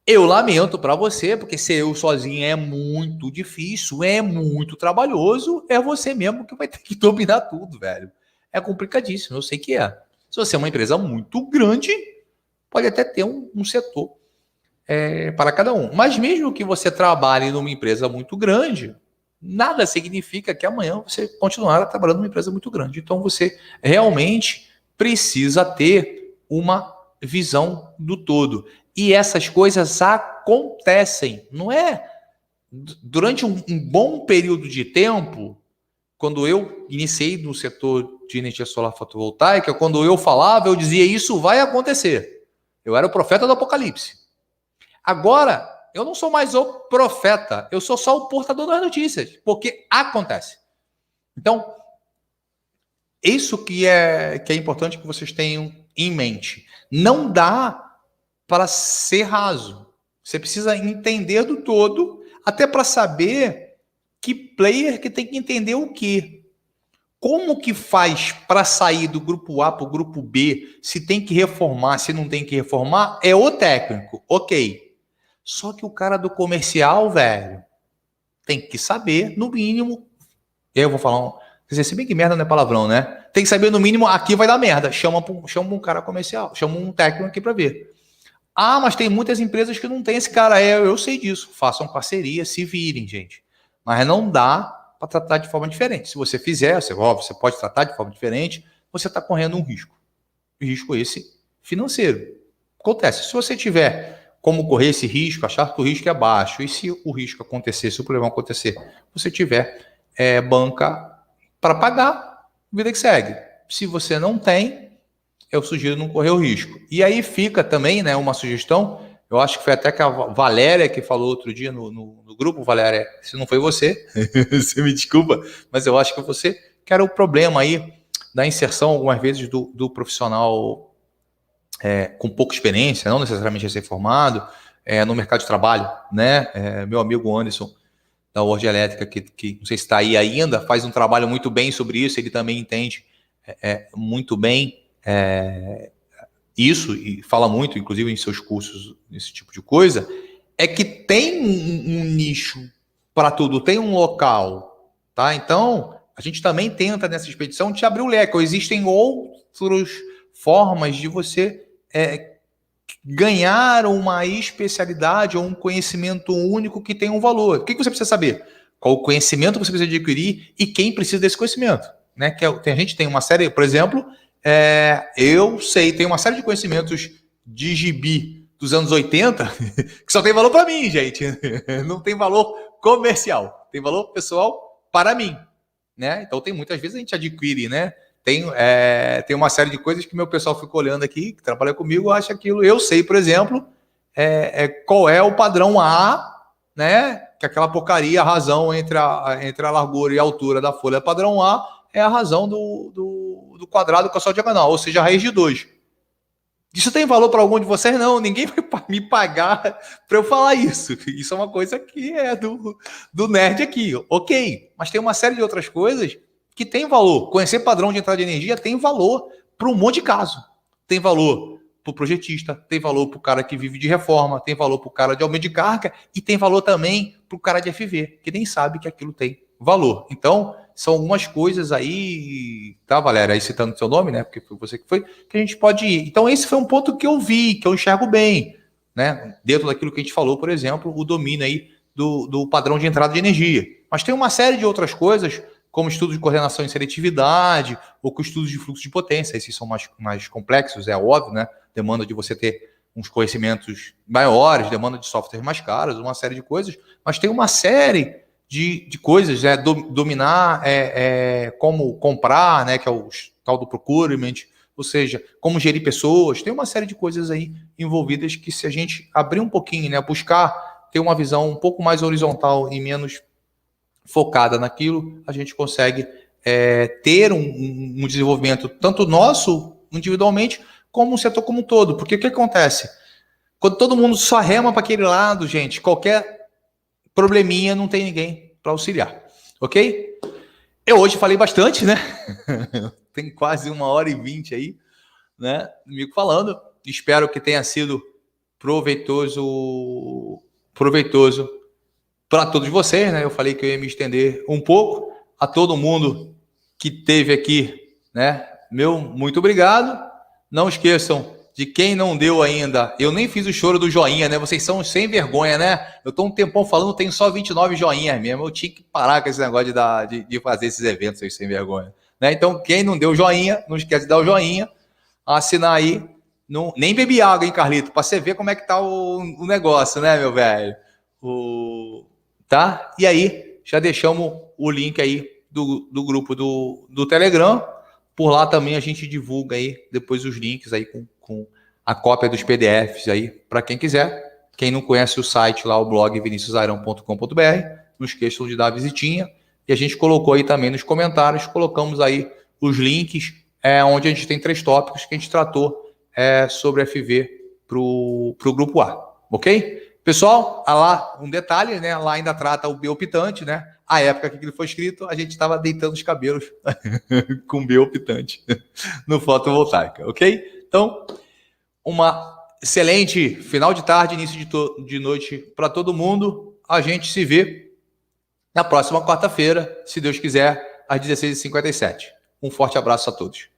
eu lamento para você, porque ser eu sozinho é muito difícil, é muito trabalhoso, é você mesmo que vai ter que dominar tudo, velho. É complicadíssimo, eu sei que é. Se você é uma empresa muito grande, pode até ter um setor para cada um. Mas mesmo que você trabalhe numa empresa muito grande, nada significa que amanhã você continuará trabalhando numa empresa muito grande. Então você realmente precisa ter uma visão do todo. E essas coisas acontecem, não é? Durante um bom período de tempo, quando eu iniciei no setor de energia solar fotovoltaica, quando eu falava, eu dizia isso vai acontecer. Eu era o profeta do apocalipse. Agora, eu não sou mais o profeta, eu sou só o portador das notícias, porque acontece. Então, isso que é importante que vocês tenham em mente. Não dá para ser raso. Você precisa entender do todo, até para saber que player que tem que entender o quê. Como que faz para sair do grupo A para o grupo B? Se tem que reformar, se não tem que reformar, é o técnico, ok. Só que o cara do comercial, velho, tem que saber, no mínimo. Eu vou falar, quer dizer, se bem que merda não é palavrão, né? Tem que saber, no mínimo, aqui vai dar merda. Chama um cara comercial, chama um técnico aqui para ver. Ah, mas tem muitas empresas que não tem esse cara. Eu sei disso. Façam parceria, se virem, gente. Mas não dá para tratar de forma diferente. Se você fizer, você pode tratar de forma diferente, você está correndo um risco. Risco esse financeiro. Acontece. Se você tiver como correr esse risco, achar que o risco é baixo, e se o risco acontecer, se o problema acontecer, você tiver banca para pagar, vida que segue. Se você não tem, eu sugiro não correr o risco. E aí fica também, né, uma sugestão, eu acho que foi até que a Valéria que falou outro dia no grupo, Valéria, se não foi você, você me desculpa, mas eu acho que você, que era o problema aí da inserção, algumas vezes, do profissional com pouca experiência, não necessariamente recém-formado, no mercado de trabalho, né? Meu amigo Anderson, da World Elétrica, que não sei se está aí ainda, faz um trabalho muito bem sobre isso, ele também entende muito bem isso, e fala muito, inclusive em seus cursos, esse tipo de coisa, é que tem um nicho para tudo, tem um local, tá? Então, a gente também tenta nessa expedição te abrir o leque, ou existem outras formas de você ganhar uma especialidade ou um conhecimento único que tem um valor. O que você precisa saber? Qual o conhecimento você precisa adquirir e quem precisa desse conhecimento, né? A gente tem uma série, por exemplo, eu sei, tem uma série de conhecimentos de gibi dos anos 80 que só tem valor para mim, gente. Não tem valor comercial, tem valor pessoal para mim, né? Então tem muitas vezes a gente adquire, né? Tem uma série de coisas que meu pessoal fica olhando aqui, que trabalha comigo, acha aquilo. Eu sei, por exemplo, qual é o padrão A, né? Que aquela porcaria, a razão entre a largura e a altura da folha padrão A é a razão do quadrado com a sua diagonal, ou seja, a raiz de 2. Isso tem valor para algum de vocês? Não, ninguém vai me pagar para eu falar isso. Isso é uma coisa que é do nerd aqui, ok. Mas tem uma série de outras coisas que tem valor. Conhecer padrão de entrada de energia tem valor para um monte de caso. Tem valor para o projetista, tem valor para o cara que vive de reforma, tem valor para o cara de aumento de carga e tem valor também para o cara de FV, que nem sabe que aquilo tem valor. Então, são algumas coisas aí, tá, Valéria? Aí citando seu nome, né? Porque foi você que foi, que a gente pode ir. Então, esse foi um ponto que eu vi, que eu enxergo bem, né? Dentro daquilo que a gente falou, por exemplo, o domínio aí do padrão de entrada de energia. Mas tem uma série de outras coisas, como estudos de coordenação e seletividade, ou com estudos de fluxo de potência. Esses são mais complexos, é óbvio, né? Demanda de você ter uns conhecimentos maiores, demanda de softwares mais caros, uma série de coisas. Mas tem uma série de coisas, né? Dominar como comprar, né? Que é o tal do procurement, ou seja, como gerir pessoas. Tem uma série de coisas aí envolvidas que, se a gente abrir um pouquinho, né? Buscar ter uma visão um pouco mais horizontal e menos focada naquilo, a gente consegue ter um desenvolvimento tanto nosso, individualmente, como o setor como um todo. Porque o que acontece? Quando todo mundo só rema para aquele lado, gente, qualquer probleminha não tem ninguém para auxiliar, ok? Eu hoje falei bastante, né? Tem quase 1h20 aí, né? Comigo falando. Espero que tenha sido proveitoso para todos vocês, né? Eu falei que eu ia me estender um pouco. A todo mundo que esteve aqui, né? Meu muito obrigado. Não esqueçam de quem não deu ainda. Eu nem fiz o choro do joinha, né? Vocês são sem vergonha, né? Eu tô um tempão falando, tenho só 29 joinhas mesmo. Eu tinha que parar com esse negócio de fazer esses eventos aí sem vergonha, né? Então, quem não deu joinha, não esquece de dar o joinha, assinar aí. Não, nem bebi água, hein, Carlito? Pra você ver como é que tá o negócio, né, meu velho? Tá? E aí, já deixamos o link aí do grupo do Telegram. Por lá também a gente divulga aí depois os links aí com a cópia dos PDFs aí para quem quiser. Quem não conhece o site lá, o blog viniciusarão.com.br, não esqueçam de dar a visitinha. E a gente colocou aí também nos comentários, colocamos aí os links, onde a gente tem 3 tópicos que a gente tratou sobre FV para o grupo A, ok? Pessoal, lá um detalhe, né? Lá ainda trata o biooptante, né? A época que ele foi escrito, a gente estava deitando os cabelos com biooptante no fotovoltaica, ok? Então, uma excelente final de tarde, início de noite para todo mundo. A gente se vê na próxima quarta-feira, se Deus quiser, às 16h57. Um forte abraço a todos.